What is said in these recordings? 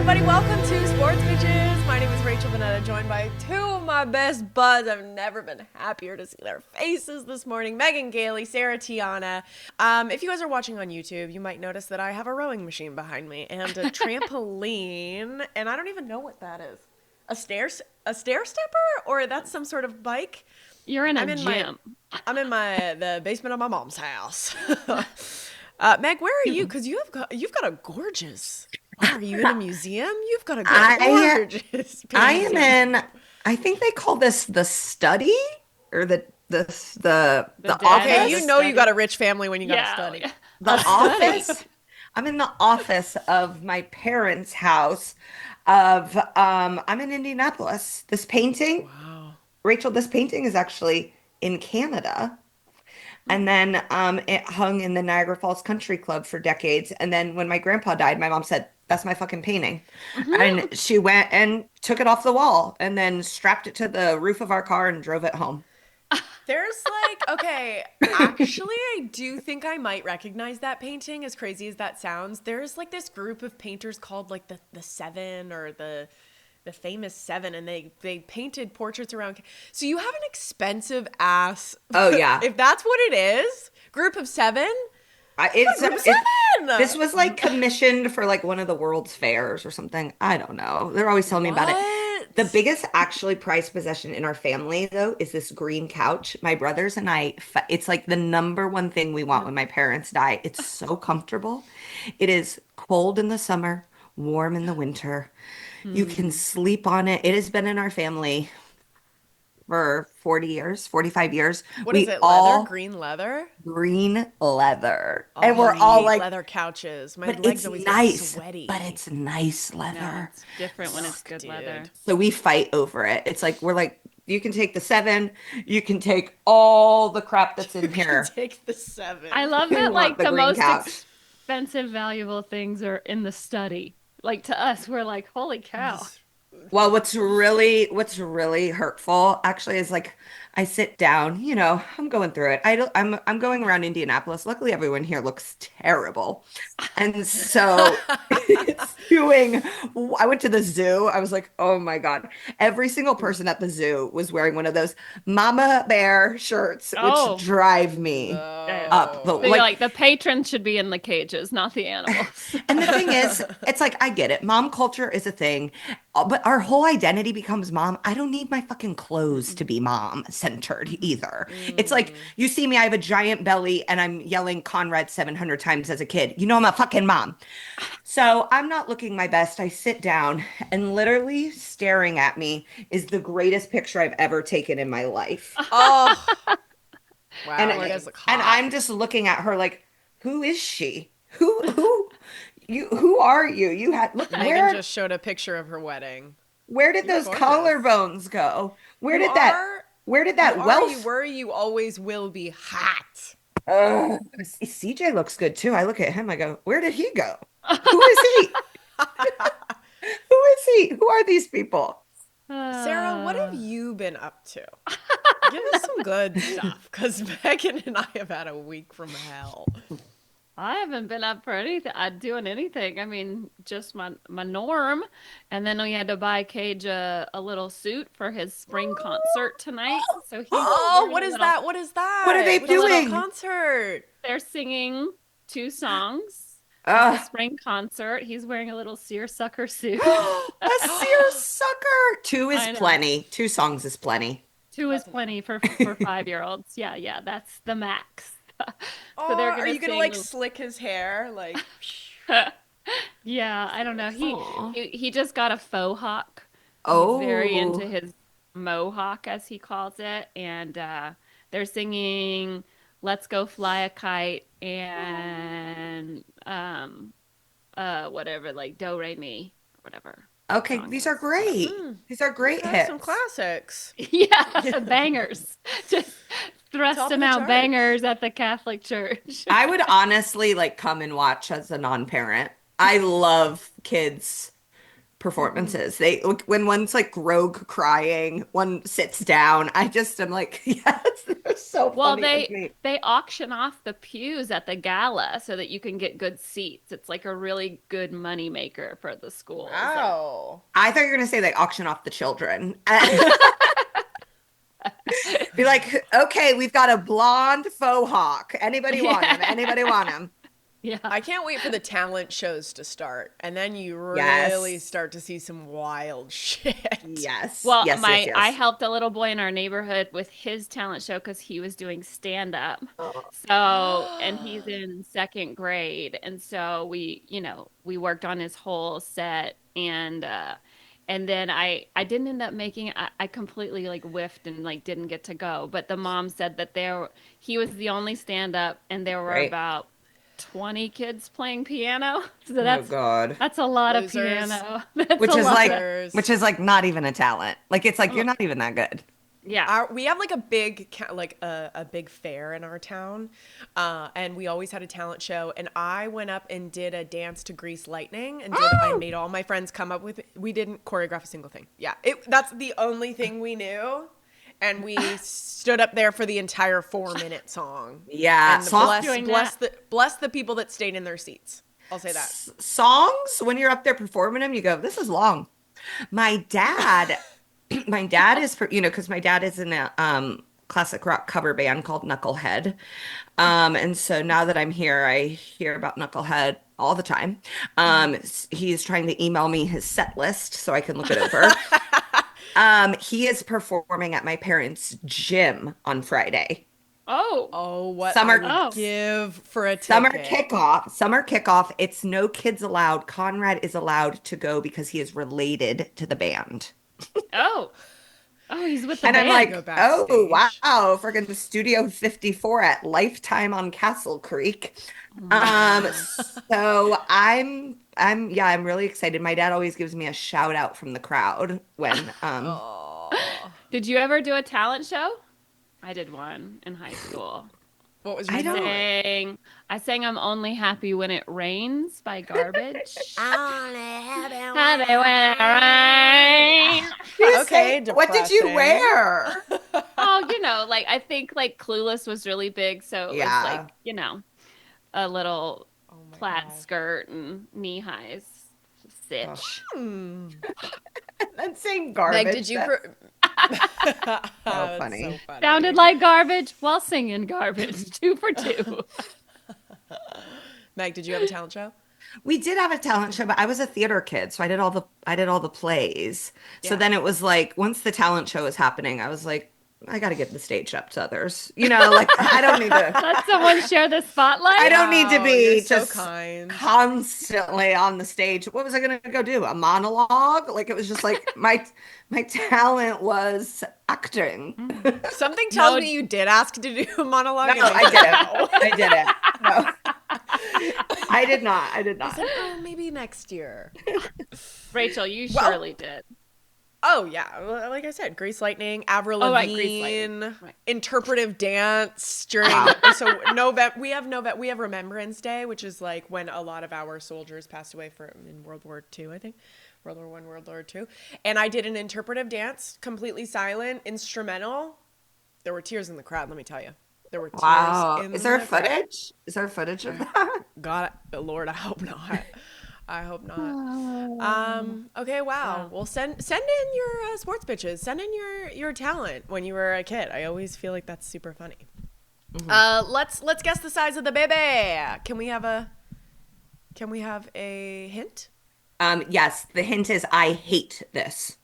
everybody. Welcome to Sports Bitches. My name is Rachel Bonetta, joined by two of my best buds. I've never been happier to see their faces this morning. Megan Gailey, Sarah Tiana. If you guys are watching on YouTube, you might notice that I have a rowing machine behind me and a trampoline, and I don't even know what that is. A stair stepper, or that's some sort of bike? You're in a gym. I'm in the basement of my mom's house. Meg, where are you? Because you've got a gorgeous. Wow, are you in a museum? You've got a gorgeous I am painting. in, I think they call this the study or the Okay, The you office. know you study. got a rich family when you got to Yeah, study. yeah. The A study. office. I'm in the office of my parents' house I'm in Indianapolis. This painting, Wow. Rachel, this painting is actually in Canada. And then it hung in the Niagara Falls Country Club for decades. And then when my grandpa died, my mom said, "That's my fucking painting." Mhm. And she went and took it off the wall and then strapped it to the roof of our car and drove it home. There's okay, actually, I do think I might recognize that painting, as crazy as that sounds. There's this group of painters called the Seven, or the famous Seven, and they painted portraits around. So you have an expensive ass, Oh yeah. if that's what it is, group of seven? It's Group of it, seven! this was like commissioned for like one of the world's fairs or something. I don't know. They're always telling me about it. The What? biggest actually prized possession in our family though is this green couch. My brothers and it's like the number one thing we want when my parents die. It's so comfortable. It is cold in the summer, warm in the winter. You can Hmm. sleep on it. It has been in our family for 40 years, 45 years. What is We it, leather? all Green leather? green leather. Oh, And I we're all hate like, leather couches. My but legs it's always get nice. But sweaty. it's nice No, leather. it's different when it's Yuck, good dude. leather. So we fight over it. It's like we're like, you can take the seven, you can take all the crap that's You in can here. take the seven. I love We that want like the the green most couch. expensive, valuable things are in the study. Like to us, we're like, holy cow. Well, what's really hurtful actually is like I sit down, I'm going through it. I'm going around Indianapolis. Luckily everyone here looks terrible. And so it's doing I went to the zoo. I was like, "Oh my God." Every single person at the zoo was wearing one of those mama bear shirts, which Oh, drive me yeah. up the No. So you're like like the patrons should be in the cages, not the animals. and the thing is, it's like I get it. Mom culture is a thing, but our whole identity becomes mom. I don't need my fucking clothes to Mm-mm. be mom centered Mhm. either. It's like Mm. you see me, I have a giant belly and I'm yelling Conrad 700 times as a kid. You know I'm a fucking mom. So I'm not looking my best. I sit down and literally staring at me is the greatest picture I've ever taken in my life. Oh, And wow. You guys look and hot. I'm just looking at her like, who is she? Who are you? You had look Megan just showed a picture of her wedding. where did You're those gorgeous. collarbones go? You are, Where did you that are, you wealth? were, you always will be hot. CJ looks good too. I look at him, I go, where did he go? Who is he? Who is he? Who are these people? Sarah, what have Uh, you been up to? Give us some good stuff, because Megan and I have had a week from hell. I haven't been up for anything, doing anything. I mean, just my norm. And then we had to buy Cage a little suit for his spring concert tonight. So he's Oh, wearing what a is little, that? What is What are that? they What's the this little, doing? concert? they're singing two songs at the Uh, spring concert. He's wearing a little seersucker suit. a seersucker. Two is I know. plenty. Two songs is plenty. Two is That's enough. plenty for 5-year-olds. Yeah, yeah, that's the max. So they're Oh, are gonna you gonna sing. slick his hair? Yeah, I don't know. He, Aw. he he just got a faux hawk. He's very into Oh. his mohawk, as he calls it, and they're singing "Let's Go Fly a Kite" and whatever, like "Do Re Mi" or whatever that Okay, song these are is. So great. Mm, These are great okay, some hits. classics. yeah, Yeah. bangers. Just Top of thrusting the out chart. bangers at the Catholic Church. I would honestly like come and watch as a non-parent. I love kids performances. They when one's like rogue crying, one sits down. I just am like, yes, they're so Well, funny to me. they auction off the pews at the gala so that you can get good seats. It's like a really good money maker for the schools. Like, Wow. I thought you were gonna say they auction off the children. Be like, okay, we've got a blonde faux hawk. Anybody want him? Anybody want him? yeah. I can't wait for the talent shows to start. And then you really Yes. start to see some wild shit. Yes. Well, Yes, yes, I yes. helped a little boy in our neighborhood with his talent show because he was doing stand up. Oh, So, and he's in second grade. And so we worked on his whole set and then I didn't end up making it. I completely like whiffed and like didn't get to go. But the mom said that he was the only stand up and there were right. about 20 kids playing piano. So Oh God. that's a lot of Losers. piano. That's Which a is lot like of, Losers. which is like not even a talent. Like it's like you're not even that good. yeah. We have like a big a big fair in our town, and we always had a talent show. And I went up and did a dance to Grease Lightning, and I made all my friends come up with. We didn't choreograph a single thing. Yeah, that's the only thing we knew, and we stood up there for the entire 4-minute song. Yeah. And Doing bless the people that stayed in their seats. I'll say that. Songs, when you're up there performing them, you go, this is long. My dad, my dad is, because my dad is in a classic rock cover band called Knucklehead. And so now that I'm here, I hear about Knucklehead all the time. He's trying to email me his set list so I can look it over. He is performing at my parents' gym on Friday. Oh, Oh, what Summer- I Oh. would give for a Summer ticket. kickoff. Summer kickoff. It's no kids allowed. Conrad is allowed to go because he is related to the band. oh, oh, he's with the And I'm band. Go like, backstage. oh, wow, freaking Studio 54 at Lifetime on Castle Creek. Um, so yeah, I'm really excited. My dad always gives me a shout out from the crowd when, Oh, Did you ever do a talent show? I did one in high school. what was your I don't- talent? I sang I'm Only Happy When It Rains by Garbage. Happy Okay, when it rains. what did you depressing. wear? Oh, like I think like Clueless was really big, so it was Yeah. like, a little Oh my plaid God. skirt and knee highs. Sitch. Hmm. That's saying garbage. Meg, did you? That's That's funny. so funny. Sounded like garbage while singing garbage. 2 for 2. Meg, did you have a talent show? We did have a talent show, but I was a theater kid, so I did all the plays. So Yeah. then it was like once the talent show was happening, I was like, I got to give the stage up to others. Like I don't need to. Let someone share the spotlight. I don't need to Wow, be you're so just kind. constantly on the stage. What was I gonna go do? A monologue? Like it was just like my talent was acting. Something tells No. me you did ask to do a monologue. No, and I didn't. I didn't. No. I did not. I did I not. said, oh, maybe next year. Rachel, you Well- surely did. Oh yeah, like I said, Grease Lightning, Avril Oh, right, Lavigne, Grease Lightning. Right. interpretive dance during. Wow. So we have Remembrance Day, which is like when a lot of our soldiers passed away in World War II, I think, World War I, World War II, and I did an interpretive dance, completely silent, instrumental. There were tears in the crowd. Let me tell you, there were tears. Wow. In Is there the crowd. footage? Is there footage of that? God, Lord, I hope not. I hope not. Oh. Okay, wow. Well, send in your sports pitches. Send in your talent when you were a kid. I always feel like that's super funny. Let's guess the size of the baby. Can we have a hint? Yes, the hint is I hate this.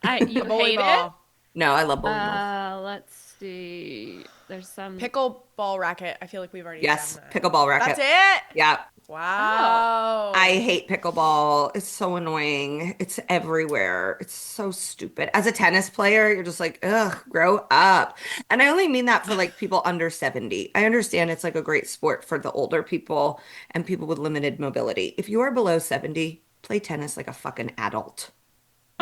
You A bowling hate it? ball. No, I love bowling balls. Let's see. There's some. Pickleball racket. I feel like we've already Yes, done that. pickleball racket. That's it? Yeah. Wow. I hate pickleball. It's so annoying. It's everywhere. It's so stupid. As a tennis player, you're just like, ugh, grow up. And I only mean that for like people under 70. I understand it's like a great sport for the older people and people with limited mobility. If you are below 70, play tennis like a fucking adult.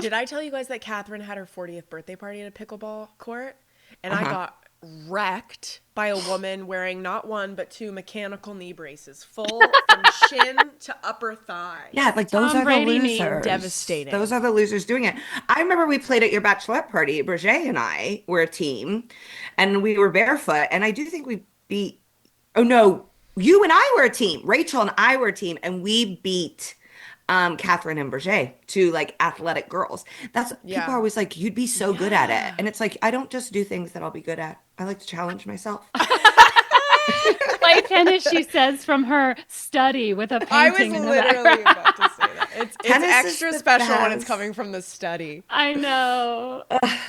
Did I tell you guys that Catherine had her 40th birthday party at a pickleball court? And I Uh-huh. got wrecked by a woman wearing not one but two mechanical knee braces, full from shin to upper thigh. Yeah, like those Tom are the Brady memes. losers. Those Devastating. are the losers doing it. I remember we played at your bachelorette party. Berger and I were a team, and we were barefoot. And I do think we beat. Oh no, you and I were a team. Rachel and I were a team, and we beat Catherine and Berger, two like athletic girls. That's people are Yeah. always like, you'd be so good at it, Yeah. and it's like I don't just do things that I'll be good at. I like to challenge myself. Play tennis, she says, from her study with a I was painting in the literally background. about to say that. It's Tennis is extra the special when it's best. coming from the study. I know.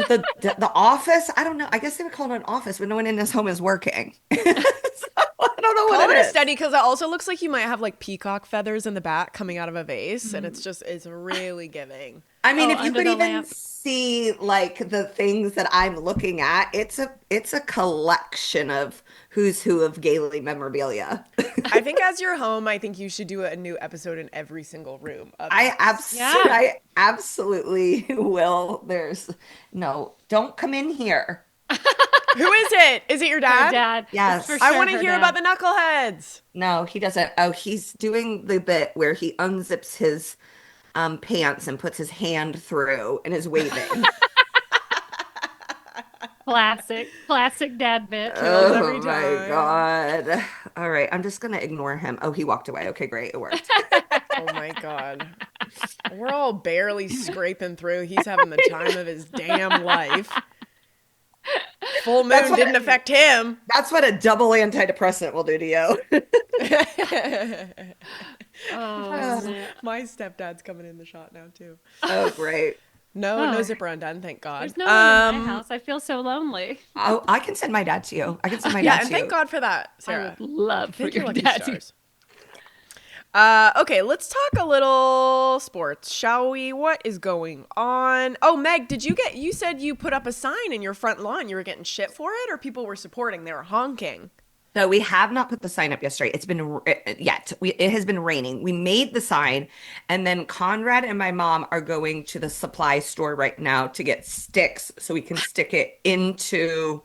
The office, I don't know. I guess they would call it an office, but no one in this home is working. So, I don't know Call what it it a is. study because it also looks like you might have like peacock feathers in the back coming out of a vase, and it's really giving. I mean, Oh, if you under could the even lamp. see like the things that I'm looking at, it's a collection of who's who of Gayley memorabilia. I think as you're home, I think you should do a new episode in every single room of I yours. Yeah. I absolutely will. There's no, don't come in here. Who is it? Is it your Her dad? dad. Yes. It's for I sure want to her hear dad. about the knuckleheads. No, he doesn't. Oh, he's doing the bit where he unzips his pants and puts his hand through and is waving. Classic dad bit. Kills Oh every my time. God. All right, I'm just gonna ignore him. Oh, he walked away. Okay, great. It worked. Oh my god. We're all barely scraping through. He's having the time of his damn life. Full That's moon what didn't affect him. That's what a double antidepressant will do to you. Oh, man. My stepdad's coming in the shot now too. Oh, great. No Oh. zipper undone, thank God. There's no one in my house. I feel so lonely. Oh, I can send my dad to you. I can send my Yeah, dad and to thank you. God for that, I Sarah. would love for Thank your your lucky dad to. stars. Okay, let's talk a little sports, shall we? What is going on? Oh, Meg, you said you put up a sign in your front lawn. You were getting shit for it, or people were supporting? They were honking. So we have not put the sign up yesterday. It's been yet. It has been raining. We made the sign, and then Conrad and my mom are going to the supply store right now to get sticks so we can stick it into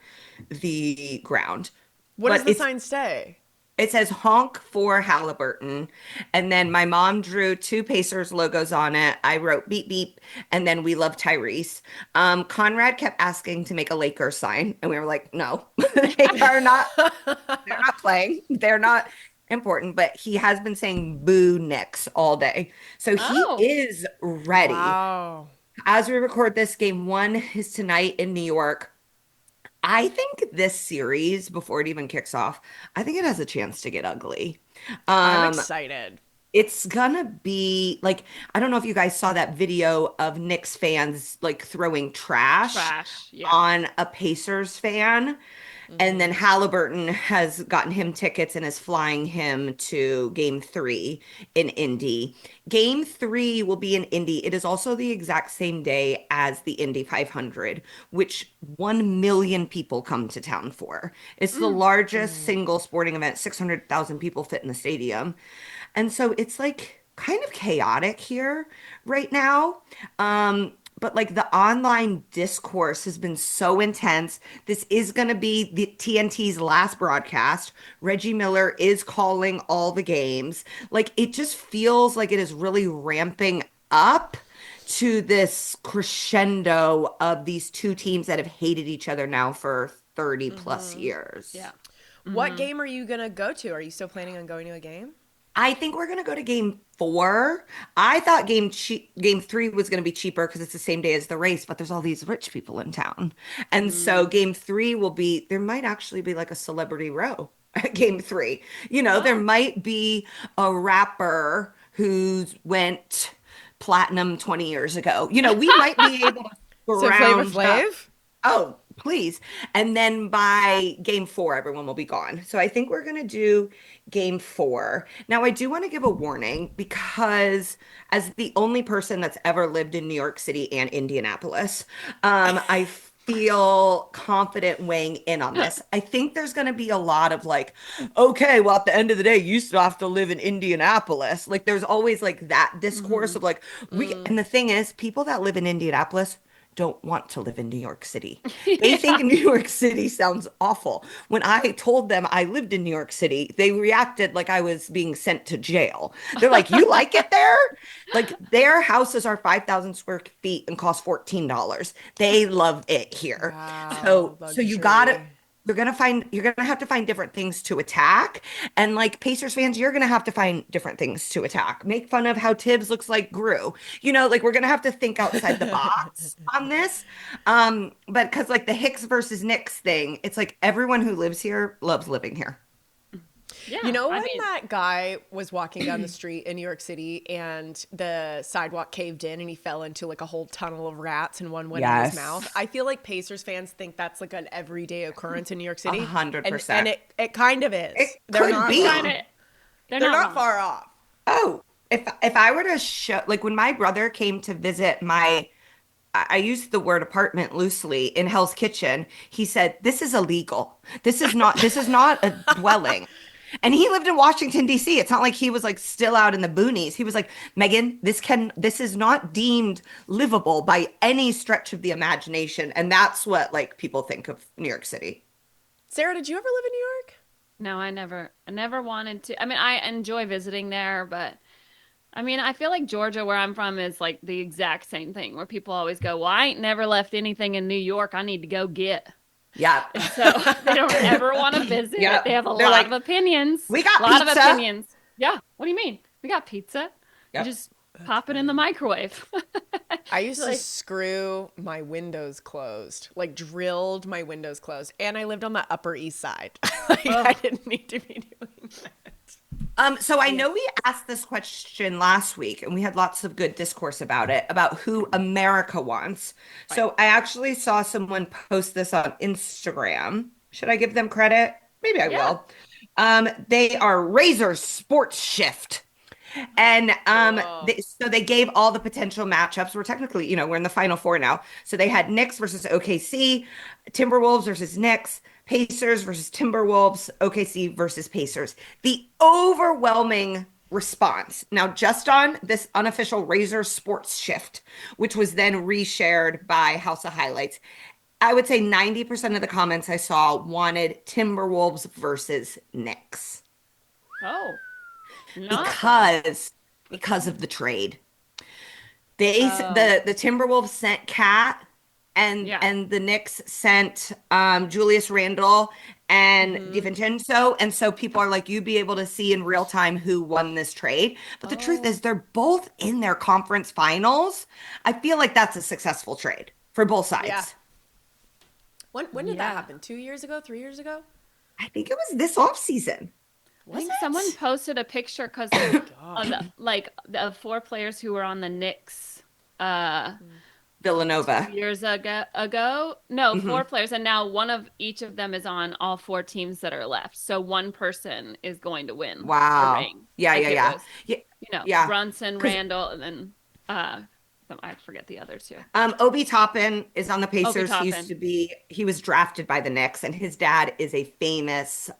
the ground. What does But the sign say? it says honk for Halliburton. And then my mom drew two Pacers logos on it. I wrote beep beep. And then we love Tyrese. Conrad kept asking to make a Lakers sign. And we were like, no, they're not playing. They're not important. But he has been saying boo Knicks all day. So he Oh. is ready. Wow. As we record this, game one is tonight in New York. I think this series, before it even kicks off, I think it has a chance to get ugly. I'm Um, excited. it's gonna be like, I don't know if you guys saw that video of Knicks fans like throwing trash Trash. Yeah. on a Pacers fan. And then Halliburton has gotten him tickets and is flying him to game three in Indy. Game three will be in Indy. It is also the exact same day as the Indy 500, which 1 million people come to town for. It's the largest single sporting event, 600,000 people fit in the stadium. And so it's like kind of chaotic here right now. But like the online discourse has been so intense. This is going to be the TNT's last broadcast. Reggie Miller is calling all the games. Like it just feels like it is really ramping up to this crescendo of these two teams that have hated each other now for 30 plus years. Yeah. What game are you gonna go to? Are you still planning on going to a game? I think we're gonna go to game four. I thought game three was gonna be cheaper because it's the same day as the race, but there's all these rich people in town. And so game three will be, there might actually be like a celebrity row at game three. There might be a rapper who's went platinum 20 years ago. We might be able to So Flavor round up. Flav? Oh, please. And then by game four, everyone will be gone. So I think we're going to do game four. Now, I do want to give a warning because as the only person that's ever lived in New York City and Indianapolis, I feel confident weighing in on this. I think there's going to be a lot of like, okay, well, at the end of the day, you still have to live in Indianapolis. Like there's always like that discourse of like, and the thing is, people that live in Indianapolis don't want to live in New York City. They think Yeah. New York City sounds awful. When I told them I lived in New York City, they reacted like I was being sent to jail. They're like, "You like it there?" Like their houses are 5,000 square feet and cost $14. They love it here. Wow, So you gotta luxury. you're gonna have to find different things to attack. And like Pacers fans, you're gonna have to find different things to attack. Make fun of how Tibbs looks like Gru. Like we're gonna have to think outside the box on this. But because like the Hicks versus Knicks thing, it's like everyone who lives here loves living here. You Yeah. know I when mean, that guy was walking down the street in New York City and the sidewalk caved in and he fell into like a whole tunnel of rats and one went in his mouth? Yes. I feel like Pacers fans think that's like an everyday occurrence in New York A City. hundred And percent. it kind of It is. They're could not it kind be. of, wrong. they're They're not not wrong. far off. Oh, if I were to show like when my brother came to visit I use the word apartment loosely in Hell's Kitchen. He said, "This is illegal. This is not a dwelling." And he lived in Washington, D.C. It's not like he was like still out in the boonies. He was like, "Megan, this is not deemed livable by any stretch of the imagination." And that's what like people think of New York City. Sarah, did you ever live in New York? No, I never wanted to. I mean, I enjoy visiting there, but I mean, I feel like Georgia, where I'm from, is like the exact same thing where people always go, "Well, I ain't never left anything in New York. I need to go get." Yeah. And so they don't ever want to visit. They Yep. have a They're lot of like, opinions. "We A got lot of pizza." opinions. Yeah. What do you mean? We got pizza. You Yep. just pop it in the microwave. I used to Like, screw my windows closed, like drilled my windows closed, and I lived on the Upper East Side. Like I oh, didn't need to be doing that. So I Yeah. know we asked this question last week and we had lots of good discourse about it, about who America wants. right. So I actually saw someone post this on Instagram. Should I give them credit? Maybe I Yeah. will. They are Razor Sports Shift. And Cool. so they gave all the potential matchups. We're technically, we're in the final four now. So they had Knicks versus OKC, Timberwolves versus Knicks, Pacers versus Timberwolves, OKC versus Pacers. The overwhelming response now just on this unofficial Razor Sports Shift, which was then reshared by House of Highlights. I would say 90% of the comments I saw wanted Timberwolves versus Knicks Oh, not fun. because of the trade. Oh, The Timberwolves sent Cat yeah. and the Knicks sent Julius Randle and Hmm. DiVincenzo, and so people are like, you'd be able to see in real time who won this trade. But the truth Oh, is, they're both in their conference finals. I feel like that's a successful trade for both Yeah. sides. When did that yeah. happen? 2 years ago? 3 years ago? I think it was this off season. I Was think someone it? posted a picture because Oh my of God. the four players who were on the Knicks Mm. 2 Villanova. years ago. No, four Hmm. players, and now one of each of them is on all four teams that are left. So one person is going to win the Wow. ring. Yeah, Like yeah, it yeah. was, Yeah, yeah. Brunson, Because Randall, and then uh I forget the other two. Obi Toppin is on the Obi Pacers. Toppin. He was drafted by the Knicks, and his dad is a famous,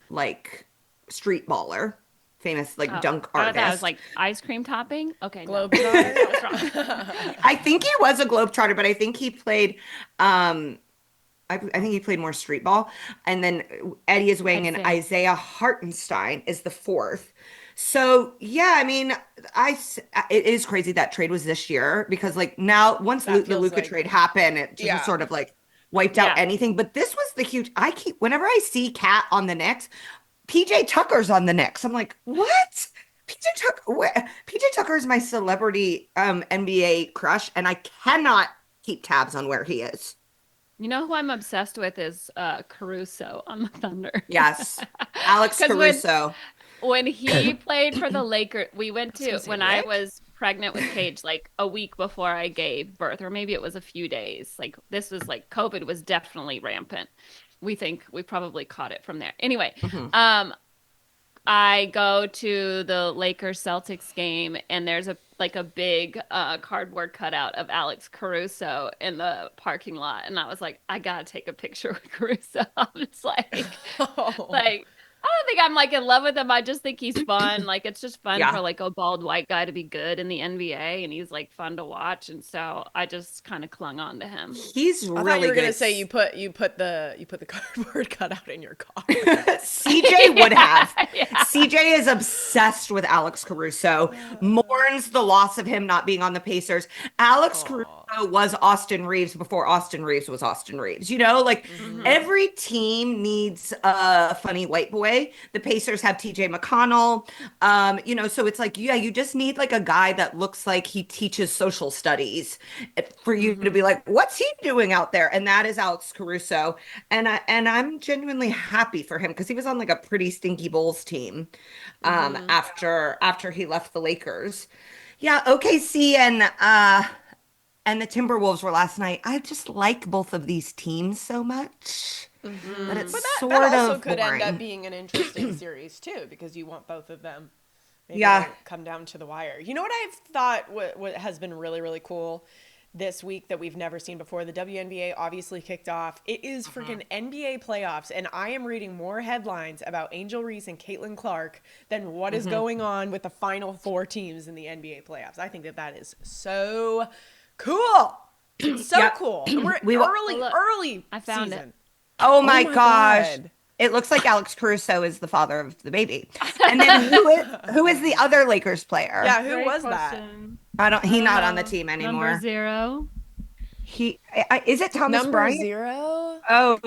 like street baller, famous like Oh, dunk I thought I was artist. like ice cream topping. Okay, no, I was wrong. Globetrotter. I think he was a Globetrotter, but I think he played, I think he played more street ball. And then Eddie is weighing I'd in. say, Isaiah Hartenstein is the fourth. So yeah, I mean, it is crazy that trade was this year because like now once That The feels Luka like, trade happened, it just was yeah. sort of like wiped out yeah. anything. But this was the huge. I keep whenever I see Cat on the Knicks, PJ Tucker's on the Knicks. I'm like, what? PJ Tucker, PJ Tucker is my celebrity NBA crush, and I cannot keep tabs on where he is. You know who I'm obsessed with is Caruso on the Thunder. Yes, Alex Because Caruso. when he played for the Lakers, we I went was to gonna say when I Rick. was pregnant with Cage, like a week before I gave birth, or maybe it was a few days. Like this was like COVID was definitely rampant. We think we probably caught it from there. Anyway, Mhm. I go to the Lakers Celtics game and there's a big cardboard cutout of Alex Caruso in the parking lot and I was like I gotta take a picture with Caruso. I'm just like Oh. like I don't think I'm like in love with him. I just think he's fun. Like it's just fun Yeah. for like a bald white guy to be good in the NBA, and he's like fun to watch. And so I just kind of clung on to him. He's I thought you really were good gonna at say you put the cardboard cutout in your car. CJ would have. Yeah. CJ is obsessed with Alex Caruso, mourns the loss of him not being on the Pacers. Alex Caruso Aw. was Austin Reeves before Austin Reeves was Austin Reeves. You know, like Mm-hmm. Hmm. every team needs a funny white boy. The Pacers have TJ McConnell. So it's like, yeah, you just need like a guy that looks like he teaches social studies for you to be Hmm. like, what's he doing out there? And that is Alex Caruso. And I'm genuinely happy for him because he was on like a pretty stinky Bulls team Mm-hmm. after he left the Lakers. Yeah, OKC and the Timberwolves were last night. I just like both of these teams so much that it's But Mm. that sort also of could end up boring. being an interesting series too, because you want both of them maybe Yeah. to come down to the wire. You know what I've thought what has been really, really cool this week that we've never seen before? The WNBA obviously kicked off. It is freaking NBA playoffs, and I am reading more headlines about Angel Reese and Caitlin Clark than what is going on with the final four teams in the NBA playoffs. I think that is so cool. So Yep. cool. And we're We will. Well, early, look, early I found it. season. Oh Oh my my gosh. God. It looks like Alex Caruso is the father of the baby. And then who is the other Lakers player? Yeah, who Great was that? question. He I don't not on the know. team Number anymore. 0. Is it Thomas Number Bryant? 0? Oh,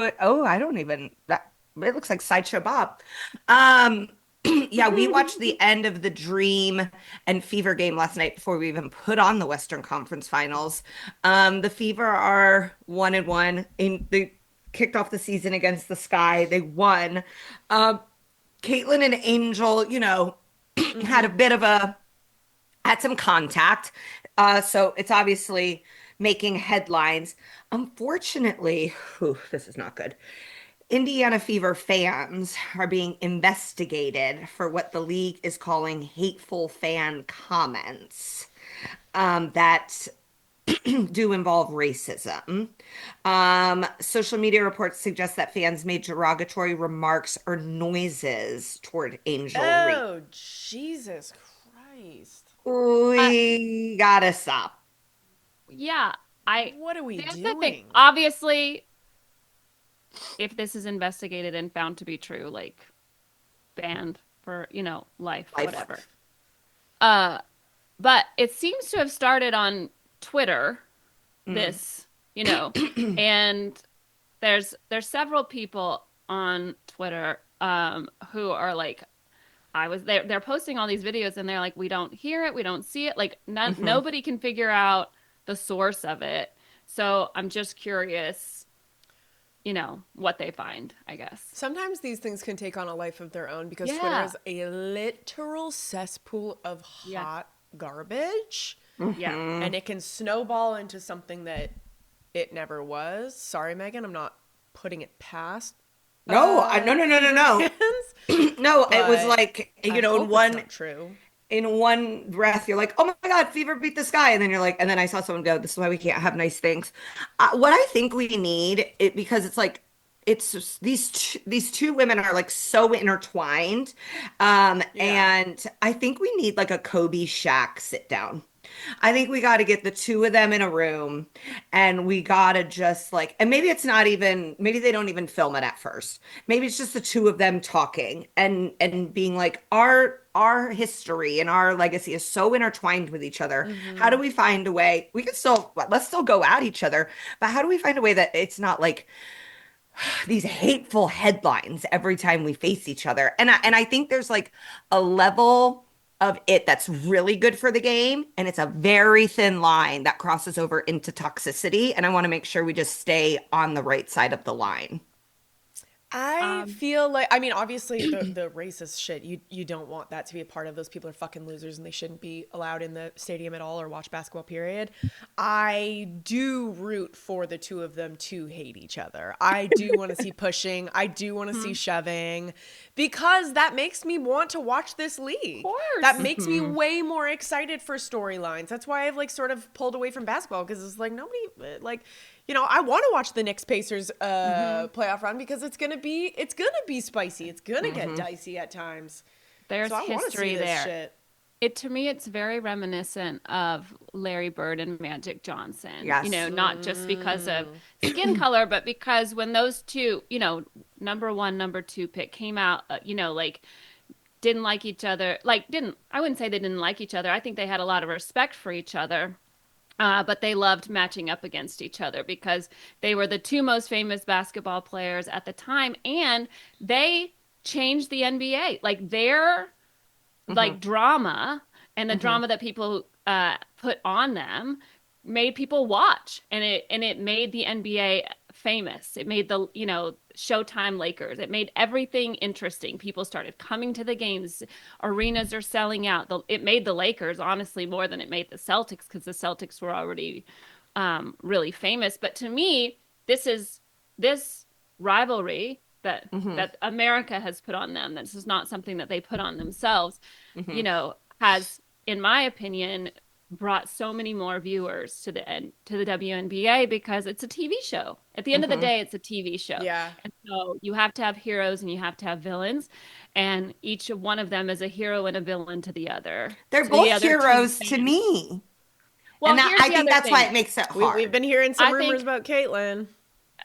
I don't even that it looks like Sideshow Bob. Um yeah, we watched the end of the Dream and Fever game last night before we even put on the Western Conference Finals. The Fever are 1-1 in they kicked off the season against the Sky. They won. Um Caitlin and Angel, had a Mm-hmm. bit of a had some contact. So it's obviously making headlines. Unfortunately, this is not good. Indiana Fever fans are being investigated for what the league is calling hateful fan comments that do involve racism. Social media reports suggest that fans made derogatory remarks or noises toward Angel Reese. Oh, Jesus Christ. Uh, We gotta stop. yeah, I. What are we Here's the thing. doing? Obviously, if this is investigated and found to be true, like banned for, life, Life. whatever. Uh, but it seems to have started on Twitter, Mm. this, and there's several people on Twitter who are like I was there they're posting all these videos and they're like we don't hear it, we don't see it, like Mhm. nobody can figure out the source of it. So I'm just curious, what they find, I guess. Sometimes these things can take on a life of their own because Twitter Yeah. is a literal cesspool of Yeah. hot garbage, Yeah. Mhm. and it can snowball into something that it never was. Sorry, Megan, I'm not putting it past No, no, no, no, no, Fever no. fans, No, it was but like, I in hope it's one not true. in one breath, you're like, "Oh my God, Fever beat the Sky," and then you're like, and then I saw someone go, "This is why we can't have nice things." What I think we need, because it's like, it's just, these two women are like so intertwined, Yeah. and I think we need like a Kobe Shaq sit down. I think we got to get the two of them in a room and we got to just like, and maybe it's not even, maybe they don't even film it at first. Maybe it's just the two of them talking and being like, our history and our legacy is so intertwined with each other. How do Mm-hmm. we find a way? We can still, let's still go at each other, but how do we find a way that it's not like these hateful headlines every time we face each other? And I think there's like a level of it that's really good for the game, and it's a very thin line that crosses over into toxicity. And I want to make sure we just stay on the right side of the line. I Um, feel like, I mean, obviously the racist shit, you don't want that to be a part of. Those people are fucking losers and they shouldn't be allowed in the stadium at all or watch basketball, period. I do root for the two of them to hate each other. I do want to see pushing. I do want to see mhm. shoving because that makes me want to watch this Of league. That course. makes me way more excited for storylines. That's why I've like sort of pulled away from basketball because it's like nobody like I want to watch the Knicks Pacers Hmm. playoff run because it's gonna be spicy. It's gonna get dicey at times. So There's I want to see history this there. shit. It to me, it's very reminiscent of Larry Bird and Magic Johnson. Yes. Not just because of Mm. skin color, but because when those two, number one, number two pick came out, like didn't like each other. Like didn't I wouldn't say they didn't like each other. I think they had a lot of respect for each other. But they loved matching up against each other because they were the two most famous basketball players at the time, and they changed the NBA. Like their Hmm. drama and the Hmm. drama that people put on them made people watch, and it made the NBA famous. It made the Showtime Lakers. It made everything interesting. People started coming to the games. Arenas are selling out. It made the Lakers honestly more than it made the Celtics because the Celtics were already really famous. But to me, this rivalry Hmm. that America has put on them. This is not something that they put on themselves. Hmm. Has, in my opinion, brought so many more viewers to the WNBA because it's a TV show. At the end of the Hmm. day, it's a TV show. Yeah. And so you have to have heroes and you have to have villains, and each one of them is a hero and a villain They're to the both other team heroes to fans. me. Well, And that here's I the think other that's why thing. it makes it We've hard. been hearing some I rumors think about Caitlyn.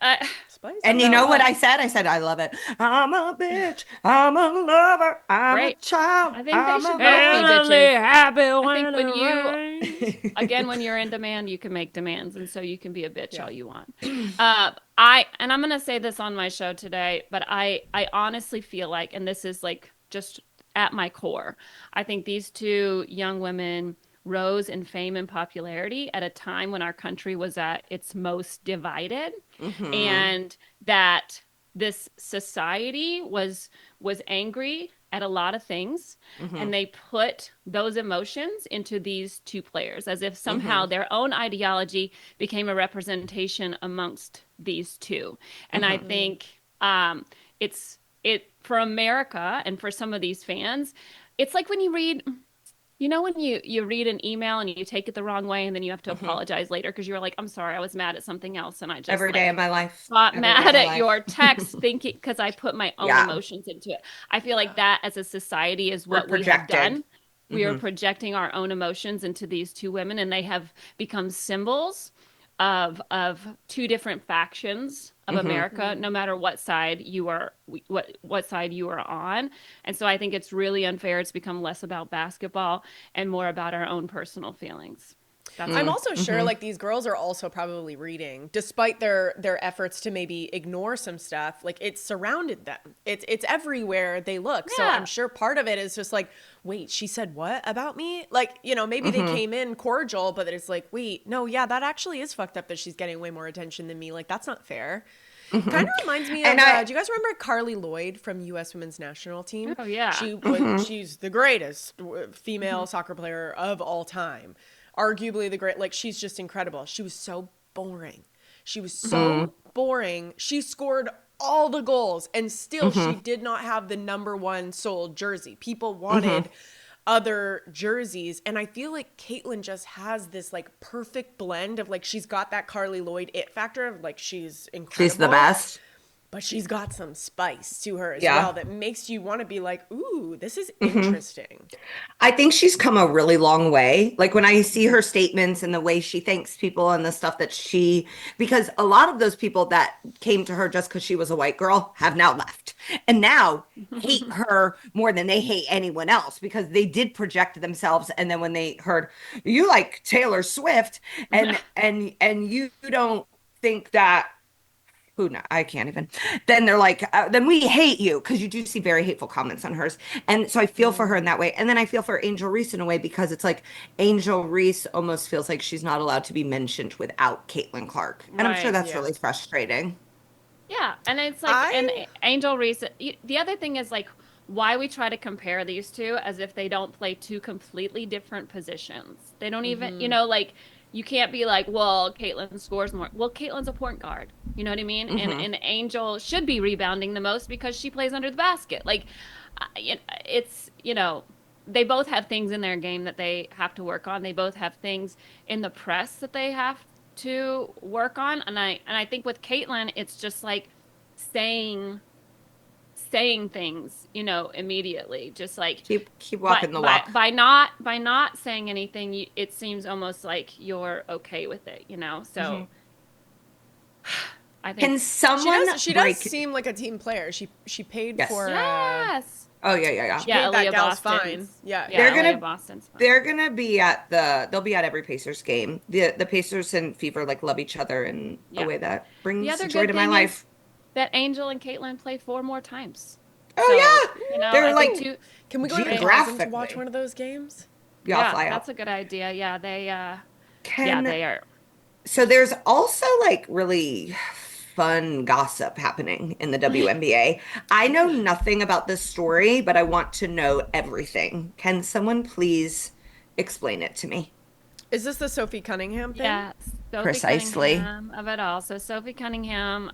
uh, Spicy. And you you know know what what? I said? I said, I love it. I'm a bitch. I'm a lover. I'm a Great. child. I think they I'm should a both be Only bitches. happy I think when when it you rains. again, when you're in demand, you can make demands, and so you can be a bitch Yeah. all you want. I'm gonna say this on my show today, but I honestly feel like, and this is like just at my core, I think these two young women rose in fame and popularity at a time when our country was at its most divided, Hmm. and that this society was angry at a lot of things, Hmm. and they put those emotions into these two players as if somehow Hmm. their own ideology became a representation amongst these two. And I Hmm. Mm. think it's it for America and for some of these fans, it's like when you read, when you read an email and you take it the wrong way and then you have to Hmm. apologize later because you're like, I'm sorry, I was mad at something else and I just Every day of like my life. got Every day of mad my at life. your text thinking because I put my own Yeah. emotions into it. I feel like that as a society is We're what we have projecting. done. We are Hmm. projecting our own emotions into these two women, and they have become symbols of two different factions of Hmm. America, no matter what side you are what side you are on. And so I think it's really unfair. It's become less about basketball and more about our own personal feelings. That's I'm all. also sure Hmm. like these girls are also probably reading, despite their efforts to maybe ignore some stuff. Like it's surrounded them. It's everywhere they look. So I'm Yeah. sure part of it is just like, wait, she said what about me? Like, maybe they Hmm. came in cordial, but it's like, wait, no, yeah, that actually is fucked up that she's getting way more attention than me. Like that's not fair. Hmm. Kind of reminds me And of I, do you guys remember Carly Lloyd from U.S. Women's National Team? Oh yeah. mhm. She's the greatest Mhm. female soccer player of all time, arguably the great. Like she's just incredible. She was so boring. She was Mhm. so boring. She scored all the goals and still she Mhm. did not have the number one sold jersey. People Mhm. wanted other jerseys. And I feel like Caitlyn just has this like perfect blend of like she's got that Carly Lloyd it factor of like she's She's the incredible, best. but she's got some spice to her as Yeah. well that makes you want to be like, ooh, this is Mhm. interesting. I think she's come a really long way. Like when I see her statements and the way she thanks people and the stuff that because a lot of those people that came to her just because she was a white girl have now left and now hate her more than they hate anyone else because they did project themselves. And then when they heard you like Taylor Swift and you don't think that who no, I can't even. Then they're like, then we hate you because you do see very hateful comments on hers. And so I feel for her in Mm. that way. And then I feel for Angel Reese in a way because it's like Angel Reese almost feels like she's not allowed to be mentioned without Caitlin Clark. And I'm sure Right. that's Yeah. really frustrating. Yeah, and it's like, and I Angel Reese. The other thing is like why we try to compare these two as if they don't play two completely different positions. They don't even, mhm. like you can't be like, well, Caitlyn scores more. Well, Caitlyn's a point guard. You know what I mean? Hmm. And Angel should be rebounding the most because she plays under the basket. Like, it's they both have things in their game that they have to work on. They both have things in the press that they have to work on. And I think with Caitlin, it's just like saying things, immediately, just like Keep walking the walk. by not saying anything, it seems almost like you're okay with it, So I think Can someone she does seem like a team player. She paid Yes. for yes. Oh yeah. she paid that Aaliyah gal's Boston's. fine. Yeah. Aaliyah Boston's fine. They're gonna be at they'll be at every Pacers game. The Pacers and Fever like love each other in a way that The brings other joy good to my thing life. is that Angel and Caitlin play 4 more times. Oh So, yeah. They're I like think too. Can we go to the geographically. to watch one of those games? Y'all fly That's out. a good idea. Yeah, they Can they are. So there's also like really fun gossip happening in the WNBA. I know nothing about this story, but I want to know everything. Can someone please explain it to me? Is this the Sophie Cunningham thing? Yeah, Sophie Precisely. Cunningham of it all. So Sophie Cunningham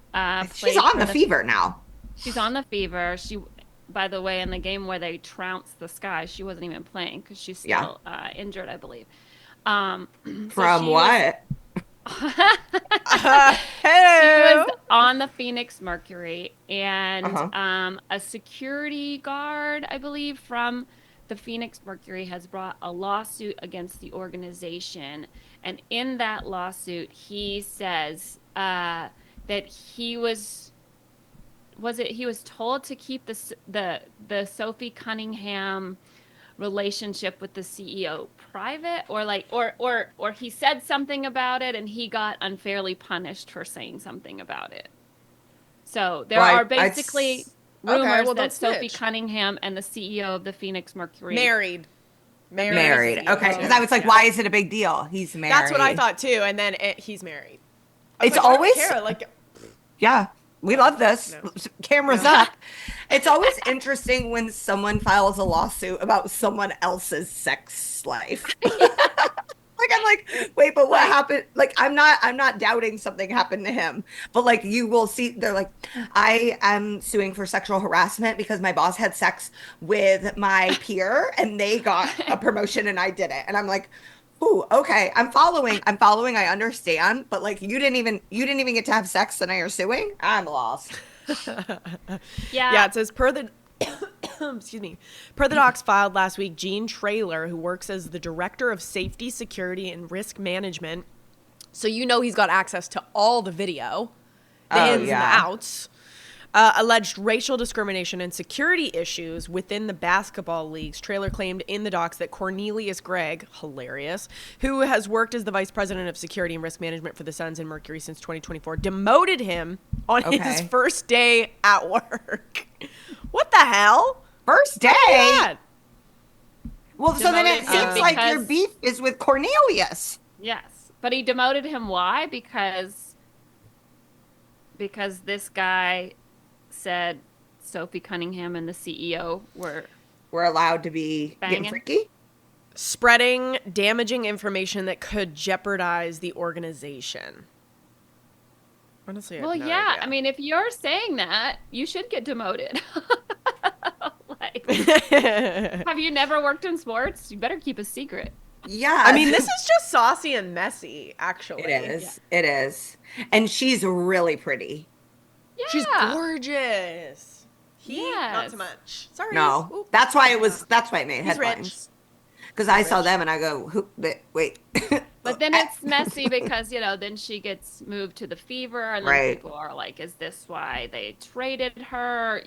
She's played on for the Fever now. She's on the Fever. By the way, in the game where they trounced the Sky, she wasn't even playing because she's still injured, I believe. From what? She was on the Phoenix Mercury, and a security guard, I believe, from the Phoenix Mercury has brought a lawsuit against the organization. And in that lawsuit, he says that he was told to keep the Sophie Cunningham relationship with the CEO private, or he said something about it and he got unfairly punished for saying something about it. So there are basically rumors that Sophie Cunningham and the CEO of the Phoenix Mercury married. Okay, because I was like, why is it a big deal? He's married. That's what I thought too, and then he's married. It's like, always yeah. We love this. No. Cameras up. It's always interesting when someone files a lawsuit about someone else's sex life. Like I'm like, wait, but what happened? Like I'm not doubting something happened to him, but like you will see, they're like, I am suing for sexual harassment because my boss had sex with my peer and they got a promotion and I didn't. And I'm like, ooh, okay, I'm following. I understand, but like you didn't even get to have sex and now you're suing. I'm lost. Yeah. It says per the docs filed last week, Gene Traylor, who works as the director of safety, security, and risk management, so he's got access to all the video, the ins and the outs. Alleged racial discrimination and security issues within the basketball leagues. Traylor claimed in the docs that Cornelius Gregg, hilarious, who has worked as the vice president of security and risk management for the Suns and Mercury since 2024, demoted him on his first day at work. What the hell? First day? Well, so then it seems like your beef is with Cornelius. Yes, but he demoted him. Why? Because this guy said Sophie Cunningham and the CEO were allowed to be getting freaky, spreading damaging information that could jeopardize the organization. Honestly, I have no idea. I mean, if you're saying that, you should get demoted. Have you never worked in sports? You better keep a secret. Yeah. I mean, this is just saucy and messy, actually. It is. Yeah. It is. And she's really pretty. Yeah. She's gorgeous. Not so much. Sorry. No. Ooh. That's why it made headlines. Because I saw them and I go, wait. But then it's messy because, then she gets moved to the Fever and then people are like, is this why they traded her?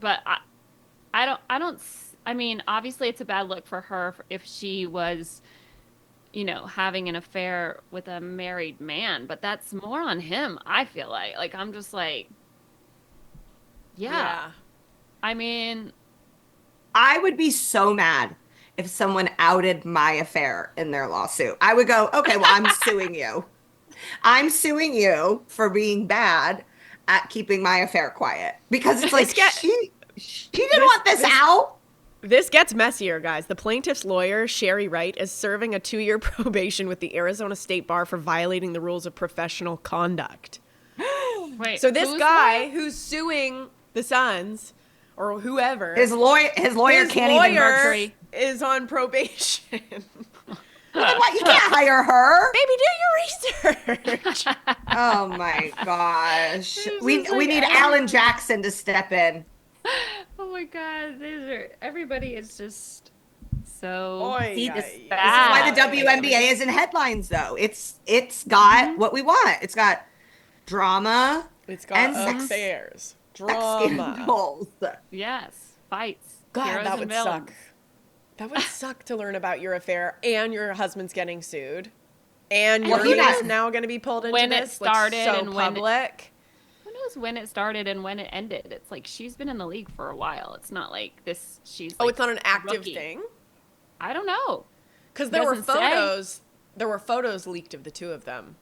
But I mean, obviously it's a bad look for her if she was, having an affair with a married man, but that's more on him. I feel like I'm just like, yeah. I mean, I would be so mad if someone outed my affair in their lawsuit. I would go, okay, well, I'm suing you. I'm suing you for being bad at keeping my affair quiet. Because it's like, she didn't want this out. This gets messier, guys. The plaintiff's lawyer, Sherry Wright, is serving a 2-year probation with the Arizona State Bar for violating the rules of professional conduct. Wait, so this guy who's suing the Suns or whoever, his lawyer can't even is on probation. Well, then what? You can't hire her. Baby, do your research. Oh my gosh. It's We just we like need Alan Jackson to step in. Oh my God, everybody is just so Oy, See, this oy, this is why the bad. Like WNBA everything. is in headlines though. It's got Hmm. what we want. It's got drama It's got and affairs, sex drama. scandals. Yes, fights, God, heroes that and would suck. villains. That would suck to learn about your affair and your husband's getting sued. And And Well, your he who not name's knows now going to be pulled into when it this, like started so and public. who knows when it started and when it ended. It's like she's been in the league for a while. It's not like this. She's Oh, like it's not an a active rookie. thing? I don't know. Because It there were doesn't say. photos. There were photos leaked of the two of them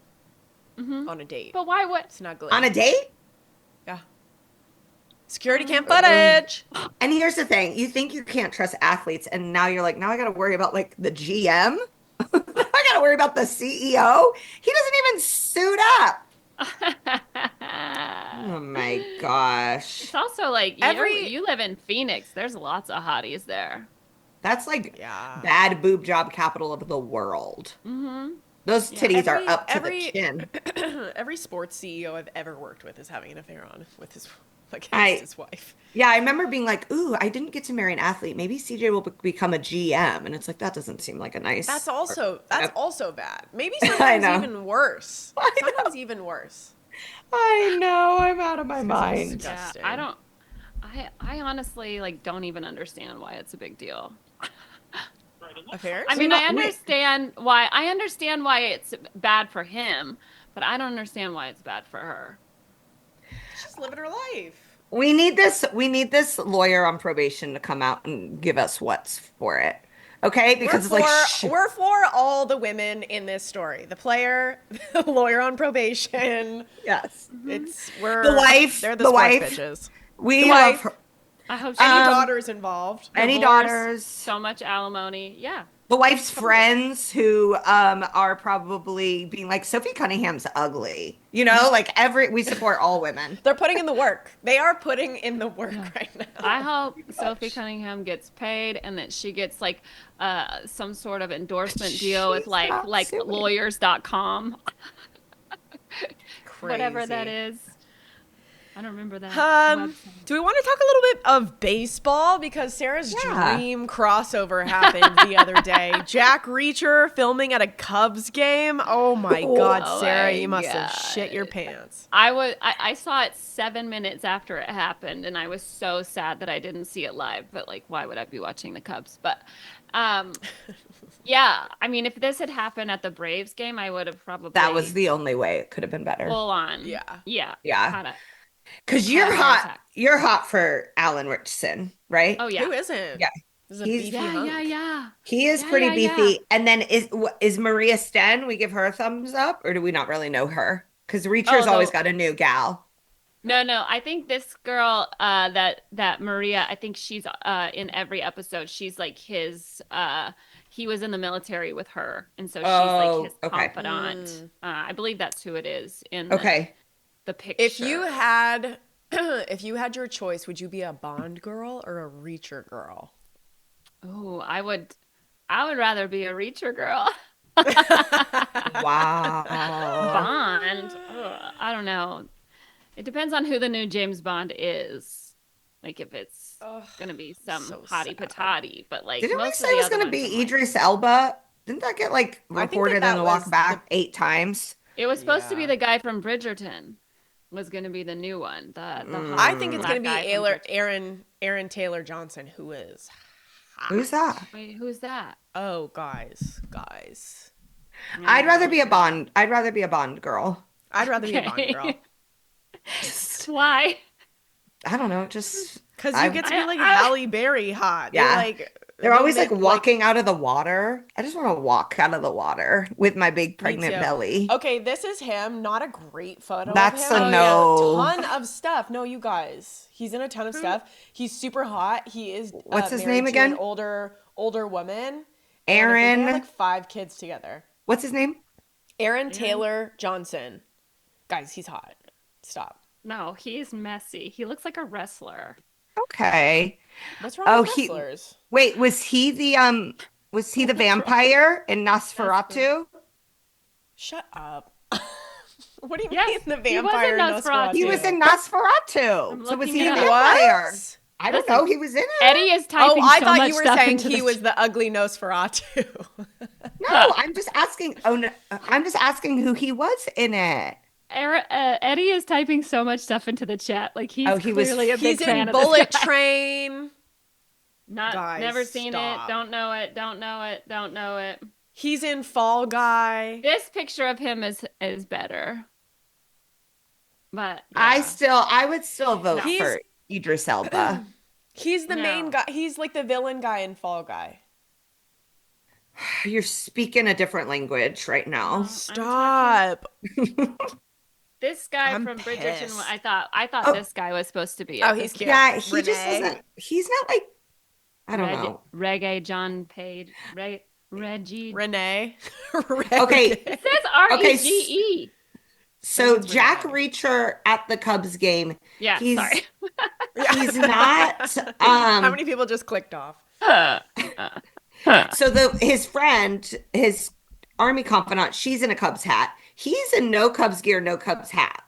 Hmm. on a date, But why? What? On snuggling. a date? Yeah. Security cam Uh, footage. And here's the thing, you think you can't trust athletes, and now you're like, now I got to worry about like the GM. I got to worry about the CEO. He doesn't even suit up. Oh my It's gosh. also like Every you live in Phoenix. There's lots of hotties there. That's like yeah. bad boob job capital of the world. Hmm. Those Yeah. titties are Every up to the every chin. every sports CEO I've ever worked with is having an affair on with his against I his wife. Yeah, I remember being like, "Ooh, I didn't get to marry an athlete. Maybe CJ will become a GM." And it's like that doesn't seem like a That's nice or also that's whatever. also bad. Maybe I sometimes know. even worse. I know. Sometimes even worse. I know. I'm out of my Because it's mind. Yeah, disgusting. I don't. I honestly like don't even understand why it's a big deal. Affairs? I mean, We I understand why it's bad for him, but I don't understand why it's bad for her. She's living her life. we need this lawyer on probation to come out and give us what's for it. Okay? We're Because it's like for we're for all the women in this story. The player, the lawyer on probation. yes. Hmm. The wife, They're the the sports wife. bitches. We The love wife. her. I hope she Any gets Um, daughters involved? any divorced, daughters? so much alimony. Yeah, The wife's totally. friends who are probably being like, Sophie Cunningham's ugly. You know, like every we support all women. They're putting in the work. They are putting in the work Yeah. right now. I hope Sophie Gosh. Cunningham gets paid and that she gets like some sort of endorsement deal with She's not like suing. lawyers.com, whatever that Crazy. is. I don't remember that Um, website. do we want to talk a little bit of baseball? Because Sarah's Yeah. dream crossover happened the other day. Jack Reacher filming at a Cubs game. Oh my God, Oh Sarah, my you must have shit your God. pants. I saw it 7 minutes after it happened and I was so sad that I didn't see it live, but like why would I be watching the Cubs? But um yeah, I mean if this had happened at the Braves game, I would have That was probably the only way it could have been better. full on. Yeah. Yeah, Yeah. had a Because had a you're heart hot. attack. You're hot for Alan Richardson, right? Oh yeah. Who isn't? Yeah. This is a He's beefy Yeah, yeah, hunk. yeah. he is Yeah, pretty yeah, yeah. beefy. And then is Maria Sten? We give her a thumbs up, or do we not really know her? Because Oh, Reacher's always the got a new gal. no. I think this girl, that Maria, I think she's in every episode. She's like his. He was in the military with her, and so she's like his Oh, okay. confidant. I believe that's who it is in Okay. the If you picture. had if you had your choice, would you be a Bond girl or a Reacher girl? Oh, I would rather be a Reacher girl. Wow. Bond. Ugh, I don't know. It depends on who the new James Bond is. Like if it's Ugh, gonna be some so hottie sad. patati, but like Didn't we most say of it the was other going to ones I'm be like, Idris Elba? Didn't that get like I think that reported in that the was walk the back 8 times? it was supposed to be yeah. the guy from Bridgerton was gonna be the new one, the I hot think it's Mm. gonna black be guy from Bridgerton. Aaron Taylor Johnson, who is Who's hot. that? Wait, who's that? Oh, guys. I don't know. I'd rather be a Bond girl. I'd rather be a Bond girl Okay. Just, Why? I don't know, just because you I get to be like I Halle Berry hot. They yeah. like They're they'll always like make walking out of the water. I just want to walk out of the water with my big me pregnant too. belly. Okay, this is him. Not a great photo of That's him, a but Oh he's in yeah. a no. ton of stuff. No, you guys, he's in a ton of Who? stuff. He's super hot. He is What's his name married to an again? older woman, and I think they have Aaron. like 5 kids together. What's his name? Aaron Aaron? Taylor Johnson. Guys, he's hot. Stop. No, he's messy. He looks like a wrestler. Okay. What's wrong Oh, with he wrestlers? wait, was he the Was he the vampire in That's Nosferatu? Shut up. What do you Yes, mean the he was vampire in in Nosferatu. He was Nosferatu? in Nosferatu. I'm So was looking he it the up. vampire? What? I don't Listen, know. He was in it. Eddie is Oh, typing I so thought much you were stuff saying into he the was the ugly Nosferatu. No, I'm just asking. Oh no, I'm just asking who he was in it. Eddie is typing so much stuff into the chat. Like he's Oh, he was. clearly a big He's fan in of this Bullet guy. Train. Never Guys, seen it. stop. Don't know it. Don't know it. Don't know it. He's in Fall Guy. This picture of him is better. But yeah. I would still vote He's for Idris Elba. he's the main No. guy. He's like the villain guy in Fall Guy. You're speaking a different language right now. Stop. This guy I'm from Bridgerton, pissed. I thought Oh, this guy was supposed to be Oh, it. he's This cute. yeah, he just Renee. doesn't. He's not like. I don't know. Reggae John Page. Reggie. Renee. Okay. It says R-E-G-E. So It's Jack Renee. Reacher at the Cubs game. Yeah, he's sorry. he's not. How many people just clicked off? So his friend, his army confidant, she's in a Cubs hat. He's in no Cubs gear, no Cubs hat,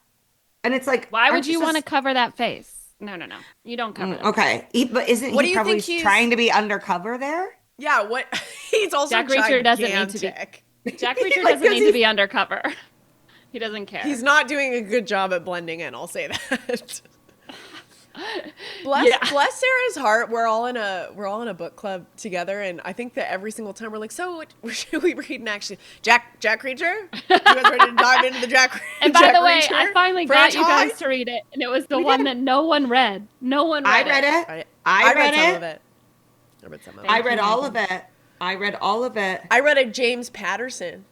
and it's like, Why would aren't you want to supposed- cover that face? No. You don't cover that. Okay, but isn't What do he you probably think he's- trying to be undercover there? Yeah, what? He's also Jack Reacher doesn't need to be- gigantic. Jack Reacher Like, doesn't need to he's- be undercover. He doesn't care. He's not doing a good job at blending in. I'll say that. Bless Sarah's heart. We're all in a book club together, and I think that every single time we're like, so what should we read next? Jack Reacher? You guys ready to dive into the Jack? And by Jack the way, Reacher I finally got you guys franchise? to read it, and it was the We one did. that no one read. No one read I read it. I I read some it. of it. I read some of it. I read all of it. I read all of it. I read a James Patterson.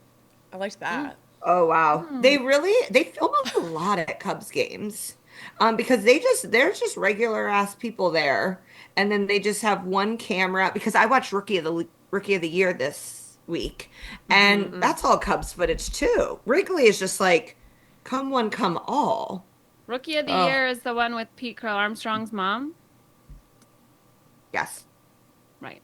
I liked that. Oh wow. They film a lot at Cubs games. Because they're just regular ass people there. And then they just have one camera because I watched Rookie of the Year this week. And that's all Cubs footage too. Wrigley is just like come one, come all. Rookie of the Year is the one with Pete Crow Armstrong's mom. Yes. Right.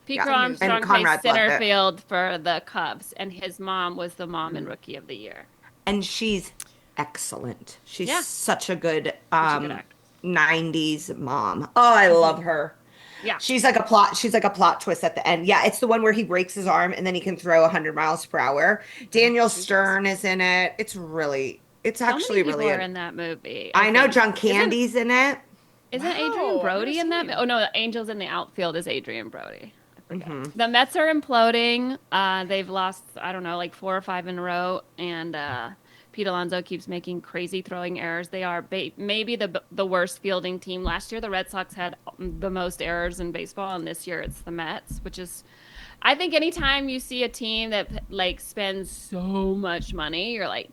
Pete Yeah. Crow And Armstrong plays Conrad loved center it. field for the Cubs, and his mom was the mom in Rookie of the Year. And she's excellent. She's Yeah. such a good Such a good actress. 90s mom. Oh, I love her. Yeah. She's like a plot twist at the end. Yeah, it's the one where he breaks his arm and then he can throw 100 miles per hour. Daniel Stern is in it. It's actually so many really people are in that movie. I know think. John Candy's in it. Isn't Wow, Adrian I've Brody never in that? seen it. Oh no, the Angels in the outfield is Adrian Brody. I forget. Mm-hmm. The Mets are imploding. They've lost, I don't know, like 4 or 5 in a row, and Pete Alonso keeps making crazy throwing errors. They are maybe the worst fielding team. Last year, the Red Sox had the most errors in baseball, and this year it's the Mets, which is, I think, anytime you see a team that like spends so much money, you're like,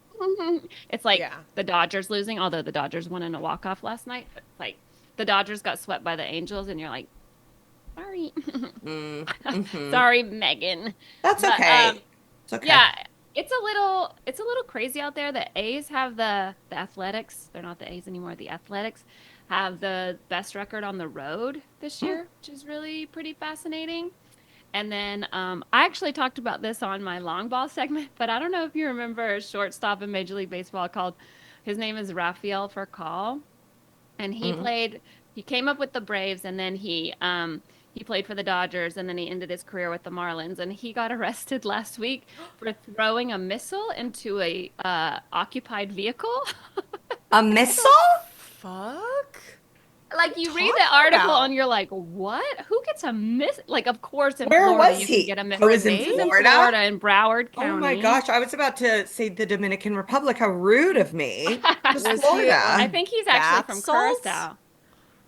it's like the Dodgers losing. Although the Dodgers won in a walk-off last night, but like the Dodgers got swept by the Angels, and you're like, sorry, sorry, Megan. That's But, okay. It's okay. Yeah, it's a little crazy out there. The A's have the Athletics. They're not the A's anymore. The Athletics have the best record on the road this year, which is really pretty fascinating. And then I actually talked about this on my long ball segment, but I don't know if you remember a shortstop in Major League Baseball his name is Rafael Furcal, and he came up with the Braves, and then he played for the Dodgers, and then he ended his career with the Marlins, and he got arrested last week for throwing a missile into a occupied vehicle. A missile? Fuck. Like you read Talk the article about- and you're like, what? Who gets a miss? Like, of course, in Where Florida was you he? can get a missile. Oh, it was in He's Florida? Florida, in Broward County. Oh my gosh, I was about to say the Dominican Republic. How rude of me. Just Was he- Florida. I think he's actually Bath from salts? Curacao.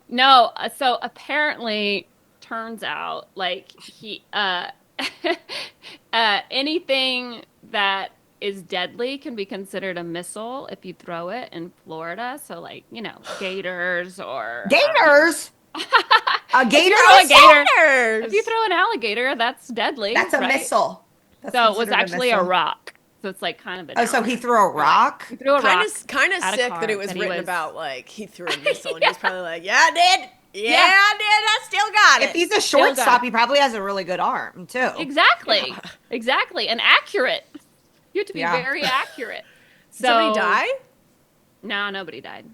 No, so apparently, turns out, like he, anything that is deadly can be considered a missile if you throw it in Florida. So, like, gators or Gators? A gator? throw a gator. Gators! If you throw an alligator, that's deadly. That's a right? missile. That's So it was considered actually a missile. rock. So it's like kind of a. Oh, so he threw a rock? He threw a rock. Kind of at a sick car that it was that he written was- about like he threw a missile and he was probably like, yeah, I did. Yeah, dude, I still got If it. he's a Still got shortstop, it. he probably has a really good arm too. Exactly. Yeah. Exactly. And accurate. You have to be Yeah. very accurate. Did somebody So, die? no, nobody died.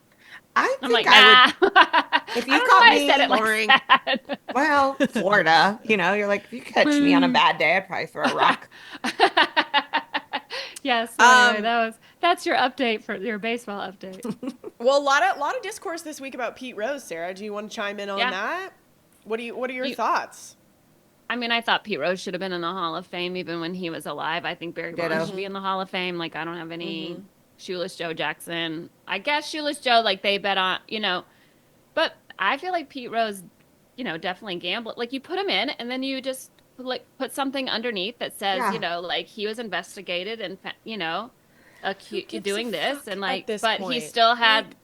I I'm think like, I would, nah. I if you don't know caught why I said me, it like Boring. that. well, Florida, you're like, if you catch me on a Boo. bad day, I'd probably throw a rock. Yeah, so anyway, Um, that's your update for your baseball update. well, a lot of discourse this week about Pete Rose. Sarah, do you want to chime in on Yeah. that? What are your You, thoughts? I mean, I thought Pete Rose should have been in the Hall of Fame even when he was alive. I think Barry Bonds Ditto. should be in the Hall of Fame. Like, I don't have any Mm-hmm. Shoeless Joe Jackson. I guess Shoeless Joe, like, they bet on, but I feel like Pete Rose, definitely gambled. Like, you put him in and then you just, like, put something underneath that says, Yeah. like, he was investigated and, Who gives a doing this. fuck And, at like, this but he point? still Like, had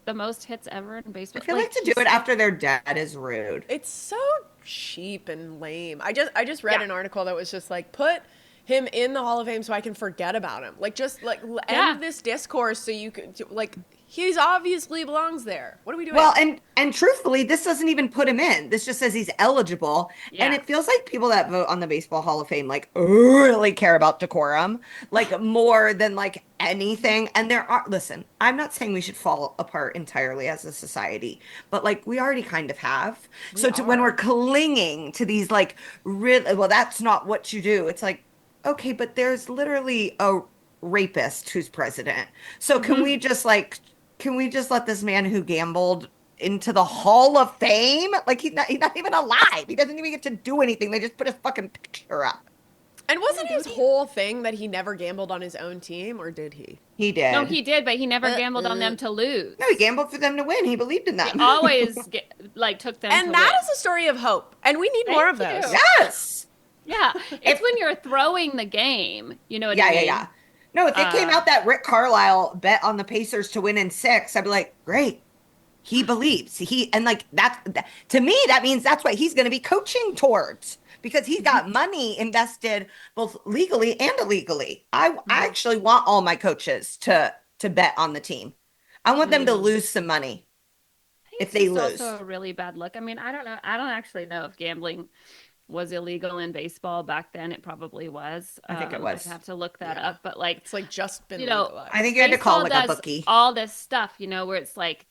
the most hits ever in I baseball. feel like Like, to do he's it still, after their dad is rude. it's so cheap and lame. I just read yeah, an article that was just like put him in the Hall of Fame so I can forget about him. Like just like yeah. end this discourse so you could like he's obviously belongs there. What are we doing? Well, and truthfully, this doesn't even put him in. This just says he's eligible. And Yeah. it feels like people that vote on the Baseball Hall of Fame like really care about decorum, like more than like anything. And listen, I'm not saying we should fall apart entirely as a society, but like we already kind of have. We So when we're are. clinging to these like really, well, that's not what you do. It's like, okay, but there's literally a rapist who's president. So Hmm. can we just let this man who gambled into the Hall of Fame? Like he's not even alive. He doesn't even get to do anything. They just put his fucking picture up. And Yeah, wasn't his dude. whole thing that he never gambled on his own team, or did he? He No, did. he did, but he never gambled on Uh. them to No, he lose. gambled for them to win. He believed in He them. always like took them And to that win. is a story of hope, and we need more Thank of those. you. Yes. Yeah, it's If when you're throwing the game. You know what I Yeah, yeah, yeah. mean? No, if it came Uh, out that Rick Carlisle bet on the Pacers to win in six, I'd be like, great. He believes and like to me that means that's what he's going to be coaching towards because he's mhm, got money invested both legally and illegally. I mhm. actually want all my coaches to bet on the team. I want them to Mm. lose some money I think if it's they just also lose. a really bad look. I mean, I don't know. I don't actually know if gambling was illegal in baseball back then. It probably was. I think it I'd was. have to look that Yeah. up. But like, It's like just you been know, I think legalized. you had to call baseball like a does bookie. all this stuff, where it's like,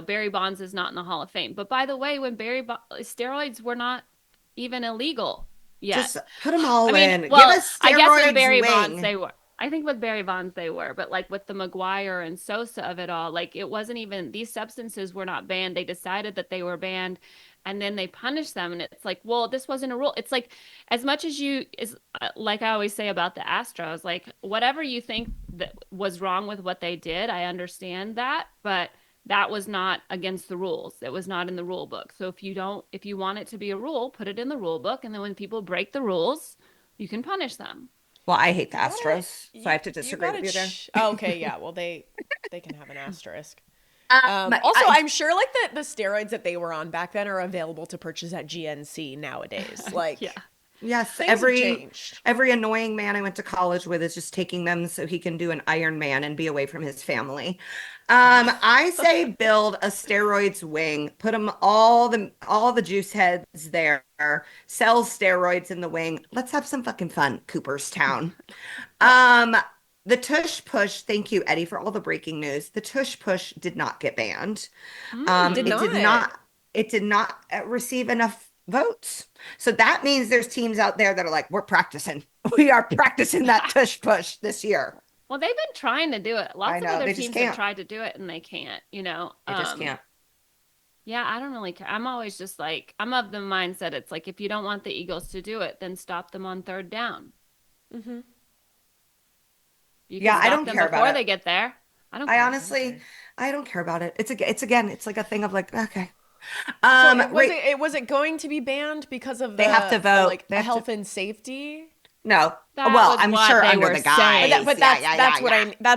Barry Bonds is not in the Hall of Fame. But by the way, when steroids were not even illegal yet. Just put them all I mean, in. Give well, us I guess with steroids Barry Bonds wing. they were. I think with Barry Bonds they were, but like with the McGuire and Sosa of it all, like it wasn't even these substances were not banned. They decided that they were banned and then they punished them and it's like, well, this wasn't a rule. It's like as much as you is like I always say about the Astros, like whatever you think that was wrong with what they did, I understand that, but that was not against the rules. It was not in the rule book. So if you want it to be a rule, put it in the rule book and then when people break the rules, you can punish them. Well, I hate the You gotta Astros, so I you have to you disagree gotta with you there. oh, okay, yeah. Well they can have an asterisk. But Also, I'm sure like the steroids that they were on back then are available to purchase at GNC nowadays. Yeah. Like yes, things have every changed. every annoying man I went to college with is just taking them so he can do an Iron Man and be away from his family. I say build a steroids wing, put them all the juice heads there, sell steroids in the wing. Let's have some fucking fun, Cooperstown. Um, the tush push, thank you, Eddie, for all the breaking news. The tush push did not get banned. Did It Mm. did not. not it did not receive enough votes. So that means there's teams out there that are like, we're practicing. We are practicing that tush push this year. Well, they've been trying to do it. I Lots of know. other They just teams have can't. tried to do it and they can't. They just can't. Yeah, I don't really care. I'm always just like, I'm of the mindset it's like if you don't want the Eagles to do it, then stop them on third down. Mm-hmm. You can Yeah, I stop don't them care about before it. they get there. I don't I care. honestly, I don't care about it. It's again, it's like a thing of like, okay. So it was Right. it going to be banned because of They have to vote. like They have to health and safety? no. That Well, was I'm what sure they under were the saying. guise. But Yeah, yeah, yeah, that's yeah.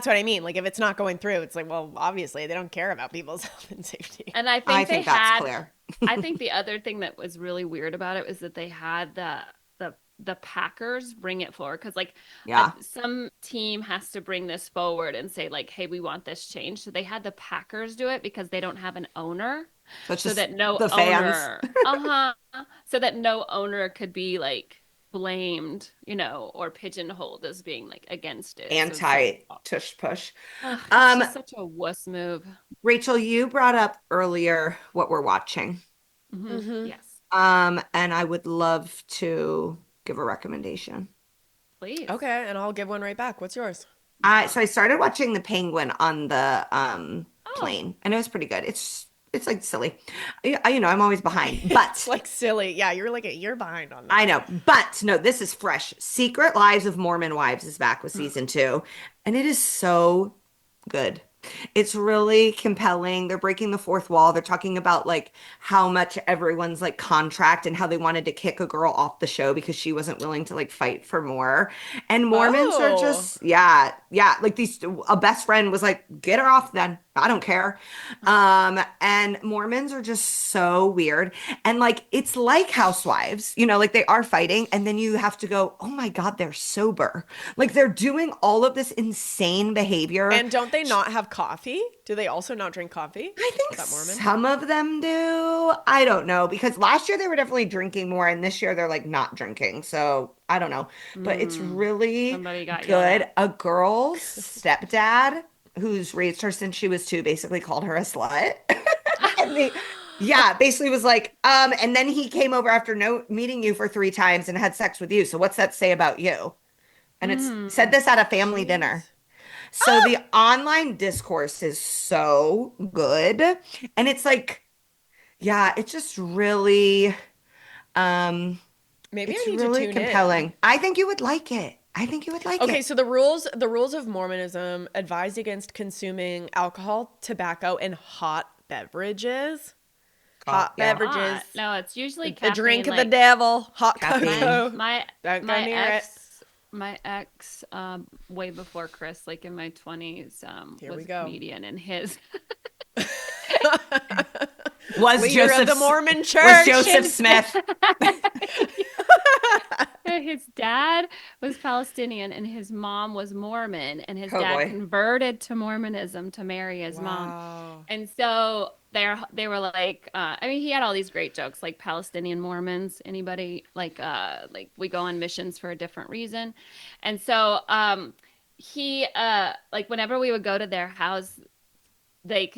what I mean. Like if it's not going through, it's like well, obviously they don't care about people's health and safety. And I I think they think that's had, clear. I think the other thing that was really weird about it was that they had the Packers bring it forward because like Yeah. some team has to bring this forward and say like, hey, we want this change. So they had the Packers do it because they don't have an owner, So it's so just that no the fans. owner, so that no owner could be like blamed, or pigeonholed as being like against it. So it's like, Anti tush push. ugh, it's Um, just such a wuss move. Rachel, you brought up earlier what we're watching. Yes, And I would love to give a recommendation. please. Okay, and I'll give one right back. What's yours? So I started watching The Penguin on the Oh, plane, and it was pretty good. It's like silly. I'm always behind, but It's like silly. Yeah, you're like a year behind on I that. know, but no, this is fresh. Secret Lives of Mormon Wives is back with season 2, and it is so good. It's really compelling. They're breaking the fourth wall. They're talking about like how much everyone's like contract and how they wanted to kick a girl off the show because she wasn't willing to like fight for more. And Mormons are Oh. just, yeah, like a best friend was like, get her off then. I don't care. And Mormons are just so weird. And like, it's like housewives, like they are fighting. And then you have to go, oh my God, they're sober. Like they're doing all of this insane behavior. And don't they not have coffee? Do they also not drink coffee? I think Is that Mormon? some of them do. I don't know because last year they were definitely drinking more, and this year they're like not drinking. So I don't know, but it's really somebody got yelled good. at. A girl's stepdad who's raised her since she was 2 basically called her a slut. And yeah, basically was like, and then he came over after meeting you for 3 times and had sex with you. So what's that say about you? And it's said this at a family dinner. Jeez. So the online discourse is so good. And it's like, yeah, it's just really Maybe I it's need to really tune compelling. in. I think you would like it. I think you would like Okay, it. so the rules of Mormonism advise against consuming alcohol, tobacco, and hot beverages. Hot Yeah. beverages. No, it's usually The drink caffeine, of the like devil. Hot Caffeine. cocoa. my Don't go my near it. ex way before Chris, like in my 20s, Here was we a go. comedian, and his Was Leader of Joseph the Mormon was Church. Joseph Smith. his dad was Palestinian and his mom was Mormon, and his Oh dad boy. converted to Mormonism to marry his mom. Wow. And so they were like, I mean, he had all these great jokes like Palestinian Mormons, anybody like we go on missions for a different reason. And so he like whenever we would go to their house, they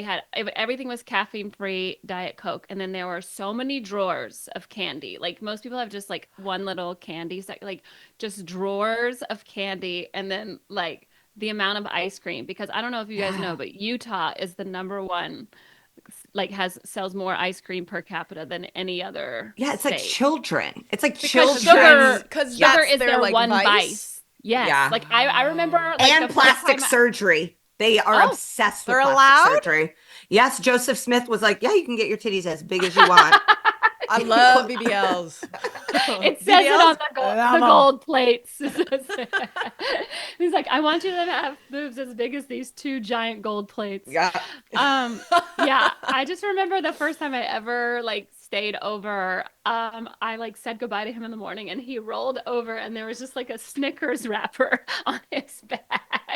had everything was caffeine free Diet Coke, and then there were so many drawers of candy. Like most people have just like one little candy set, like just drawers of candy, and then like the amount of ice cream, because I don't know if you guys know, Yeah. but Utah is the number one, like has sells more ice cream per capita than any other Yeah, it's like state, children. It's like because children's. Because sugar that's is their their like one vice. vice. Yes, Yeah. like I remember like And the first plastic time surgery. They are oh, obsessed with They're plastic allowed? surgery. Yes, Joseph Smith was like, yeah, you can get your titties as big as you want. I love BBLs. it says it on Love the 'em. gold plates. He's like, I want you to have boobs as big as these 2 giant gold plates. Yeah. Yeah, I just remember the first time I ever like stayed over, I like said goodbye to him in the morning and he rolled over and there was just like a Snickers wrapper on his back.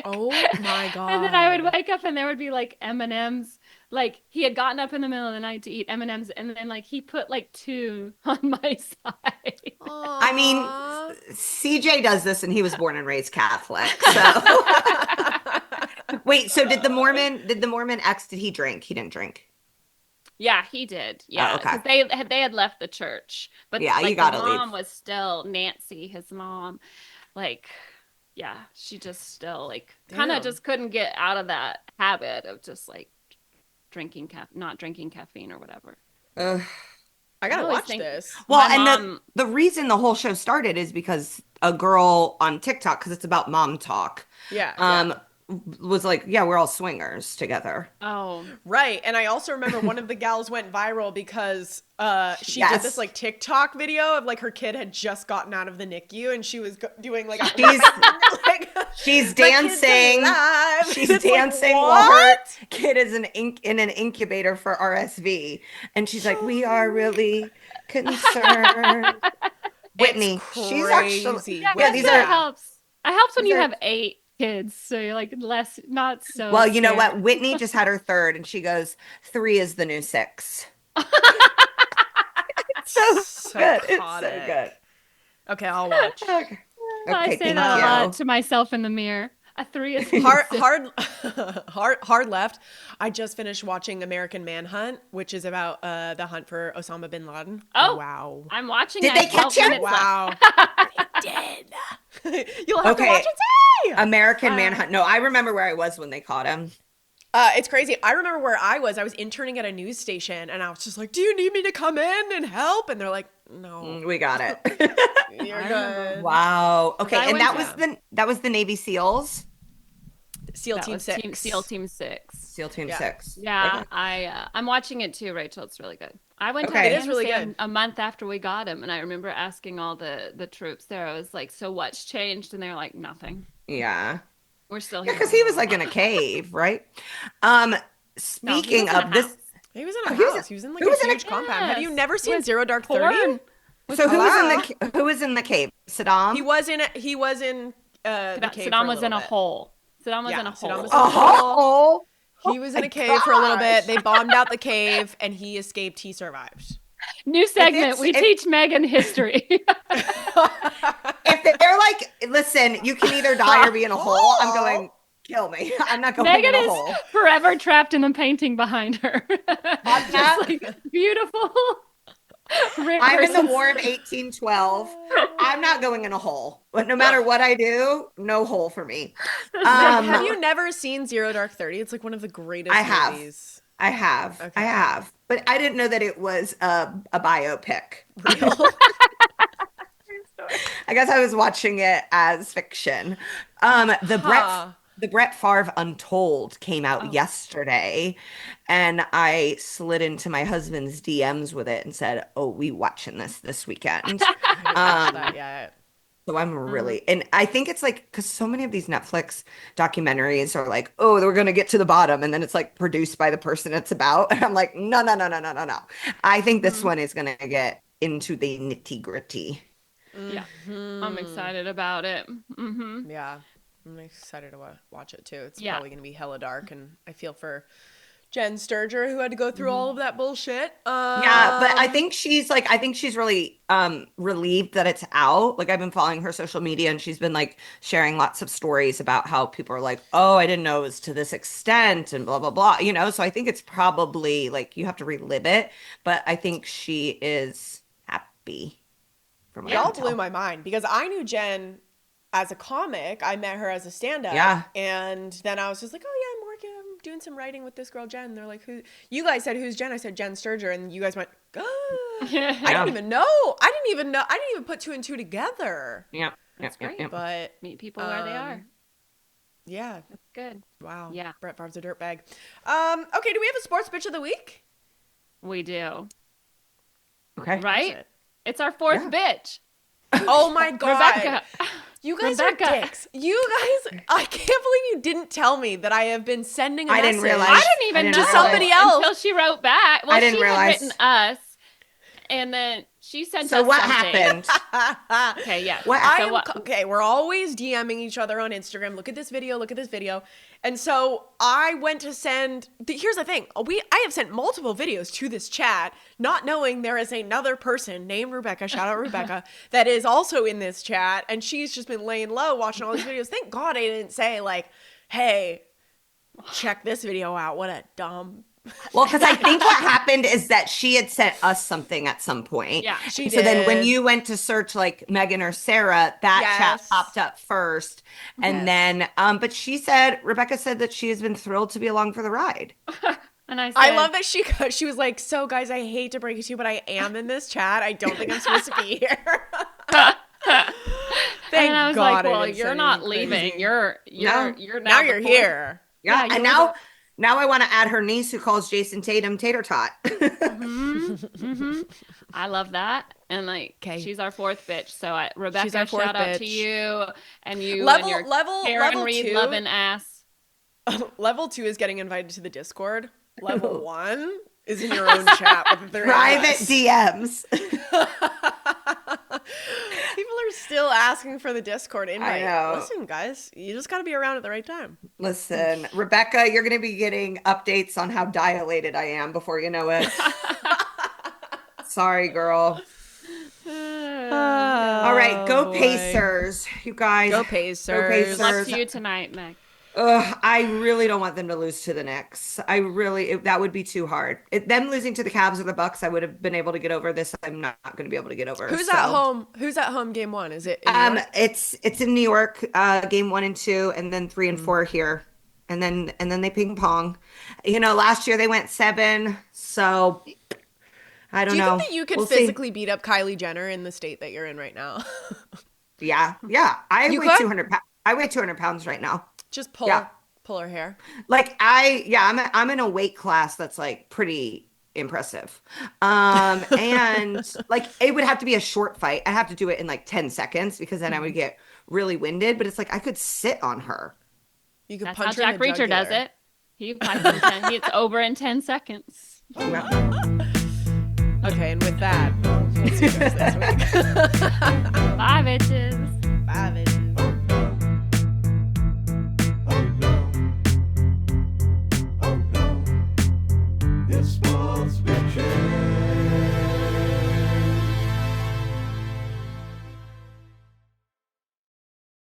Oh my And then I would God. wake up and there would be like M&Ms. Like he had gotten up in the middle of the night to eat M&Ms, and then like he put like 2 on my side. I mean, Aww. CJ does this and he was born and raised Catholic. So wait, so did the Mormon ex, did he drink? He didn't drink. Yeah, he did. Oh, Yeah, okay. because they had left the church, but Yeah, you like the gotta leave. mom was still Nancy, his mom. Like, yeah, she just still like kind of Damn. just couldn't get out of that habit of just like not drinking caffeine or whatever. Ugh. I gotta always watch think this. Well, my and mom. the reason the whole show started is because a girl on TikTok, because it's about mom talk, Yeah, um, yeah. was like, yeah, we're all swingers together. Oh, Right. And I also remember one of the gals went viral because she did Yes. this like TikTok video of like her kid had just gotten out of the NICU and she was doing like She's like she's "My kid's dancing. alive." She's It's like, dancing while her what? kid is in an incubator for RSV, and she's like, "We are really concerned." Whitney. She's actually, crazy. Yeah, I yeah, guess these that are, helps. It helps when these you are, have 8 kids, so you're like less, not so well, you know scared. what? Whitney just had her third, and she goes, 3 is the new 6. So good. It's so good. Psychotic. Okay, I'll watch. Okay. I Okay, say thank that a lot you. to myself in the mirror. A 3 is the new Hard, 6. hard, hard left. I just finished watching American Manhunt, which is about the hunt for Osama bin Laden. Oh, Wow. I'm watching Did that. they catch 12 him? minutes Wow. left. Did. You'll have to watch Okay, it today. American Manhunt. No, I remember where I was when they caught him. It's crazy. I remember where I was. I was interning at a news station, and I was just like, "Do you need me to come in and help?" And they're like, "No, We got it. you're I remember. good." Wow. Okay, I and went that was the Navy SEALs. SEAL That Team was 6. SEAL Team 6. SEAL Team Yeah. 6. Yeah, Okay. I'm watching it too, Rachel. It's really good. I went to Okay. It is really Afghanistan good. a month after we got him, and I remember asking all the troops there. I was like, "So what's changed?" And they're like, "Nothing. Yeah. We're still Yeah, here." because he was like in a cave, right? No, he Speaking was in a of this, house. He was in a Oh, he was house. in- He was in like who a was in a- huge compound. Have you Yes, never seen with Zero Dark 30? porn. With so Hello? who was in the cave? Saddam? He was in the cave for Saddam a was little in a bit. hole. Saddam was Yeah, in a Saddam hole. was in a hole. He was in my a cave for a little bit. gosh. They bombed out the cave, and he escaped. He survived. New segment. We if- teach Megan history. If they're like, listen, you can either die or be in a hole, I'm going, kill me. I'm not going Megan in a is hole. forever trapped in the painting behind her. I'm Just not- like beautiful. I'm in the War of 1812. I'm not going in a hole. But no matter what I do, no hole for me. Have you never seen Zero Dark 30? It's like one of the greatest I have. movies. I have. Okay. I have. But I didn't know that it was a biopic. Real. I guess I was watching it as fiction. The Brett Favre Untold came out yesterday, and I slid into my husband's DMs with it and said, "Oh, we watching this weekend." Not yet. So I'm really, and I think it's like, because so many of these Netflix documentaries are like, oh, we're going to get to the bottom. And then it's like produced by the person it's about. And I'm like, no, no, no, no, no, no, no. I think this one is going to get into the nitty gritty. Yeah, I'm excited about it. Yeah. I'm excited to watch it too. It's Yeah. probably going to be hella dark, and I feel for Jen Sturger, who had to go through all of that bullshit. Yeah, but I think she's really relieved that it's out. Like, I've been following her social media, and she's been like sharing lots of stories about how people are like, "Oh, I didn't know it was to this extent," and blah blah blah. So I think it's probably like you have to relive it, but I think she is happy from what I Y'all can tell. blew my mind, because I knew Jen as a comic. I met her as a stand-up. Yeah. And then I was just like, oh yeah, I'm doing some writing with this girl Jen. And they're like, who? You guys said, who's Jen? I said, Jen Sturger. And you guys went, oh. I didn't even know. I didn't even put 2 and 2 together. Yeah, That's great. But Meet people where they are. yeah. That's good. Wow. Yeah. Brett Favre's a dirtbag. Okay, do we have a sports bitch of the week? We do. Okay. Right? it? It's our fourth bitch. Oh my God. Rebecca. You guys Rebecca. are dicks. You guys, I can't believe you didn't tell me that I have been sending a I message. didn't realize. I didn't even know realize. somebody else. until she wrote back. Well, I didn't she realize. had written us, and then she sent So us what something. happened? Okay, yeah. What- I So am, what? okay, we're always DMing each other on Instagram. Look at this video. Look at this video. And so I went to send. Here's the thing. I have sent multiple videos to this chat, not knowing there is another person named Rebecca. Shout out Rebecca, that is also in this chat, and she's just been laying low watching all these videos. Thank God I didn't say like, "Hey, check this video out." What a dumb. Well, because I think what happened is that she had sent us something at some point. Yeah, she So then when did. you went to search like Megan or Sarah, that chat Yes. popped up first. And then, but Rebecca said that she has been thrilled to be along for the ride. And I said, I love that she was like, so guys, I hate to break it to you, but I am in this chat. I don't think I'm supposed to be here. Thank and I was God like, I well, didn't you're say not anything leaving. crazy. You're No. Now the you're fourth. here. Yeah. Yeah, And you now I want to add her niece who calls Jason Tatum Tater Tot. I love that. And like, 'Kay. she's our fourth bitch. So Rebecca, She's our fourth shout out to bitch. you and you Level- and your level- Karen level Reed 2. loving ass. Level 2 is getting invited to the Discord. Level 1 is in your own chat with the three of Private us. DMs. Still asking for the Discord invite. I know. Listen, guys, you just got to be around at the right time. Listen, Rebecca, you're going to be getting updates on how dilated I am before you know it. Sorry, girl. All right, go boy. Pacers, you guys. Go Pacers. Go Pacers. Luck to you tonight, Meg. Ugh, I really don't want them to lose to the Knicks. That would be too hard. Them losing to the Cavs or the Bucks, I would have been able to get over. This, I'm not going to be able to get over. Who's at home? Who's at home? Game 1? Is it? In New York? It's in New York. Game 1 and 2, and then 3 and 4 here, and then they ping pong. Last year they went 7, so I don't know. Do you think that you could We'll physically see. beat up Kylie Jenner in the state that you're in right now? Yeah. I You weigh could? 200 pounds. I weigh 200 pounds right now. Just pull her hair. Like I'm in a weight class that's like pretty impressive. And like it would have to be a short fight. I have to do it in like 10 seconds because then I would get really winded, but it's like I could sit on her. You could That's punch how her Jack in the Reacher does jugular. it. It's over in 10 seconds. Okay, and with that, we'll see you guys this week. Bye, bitches. Bye, bitch.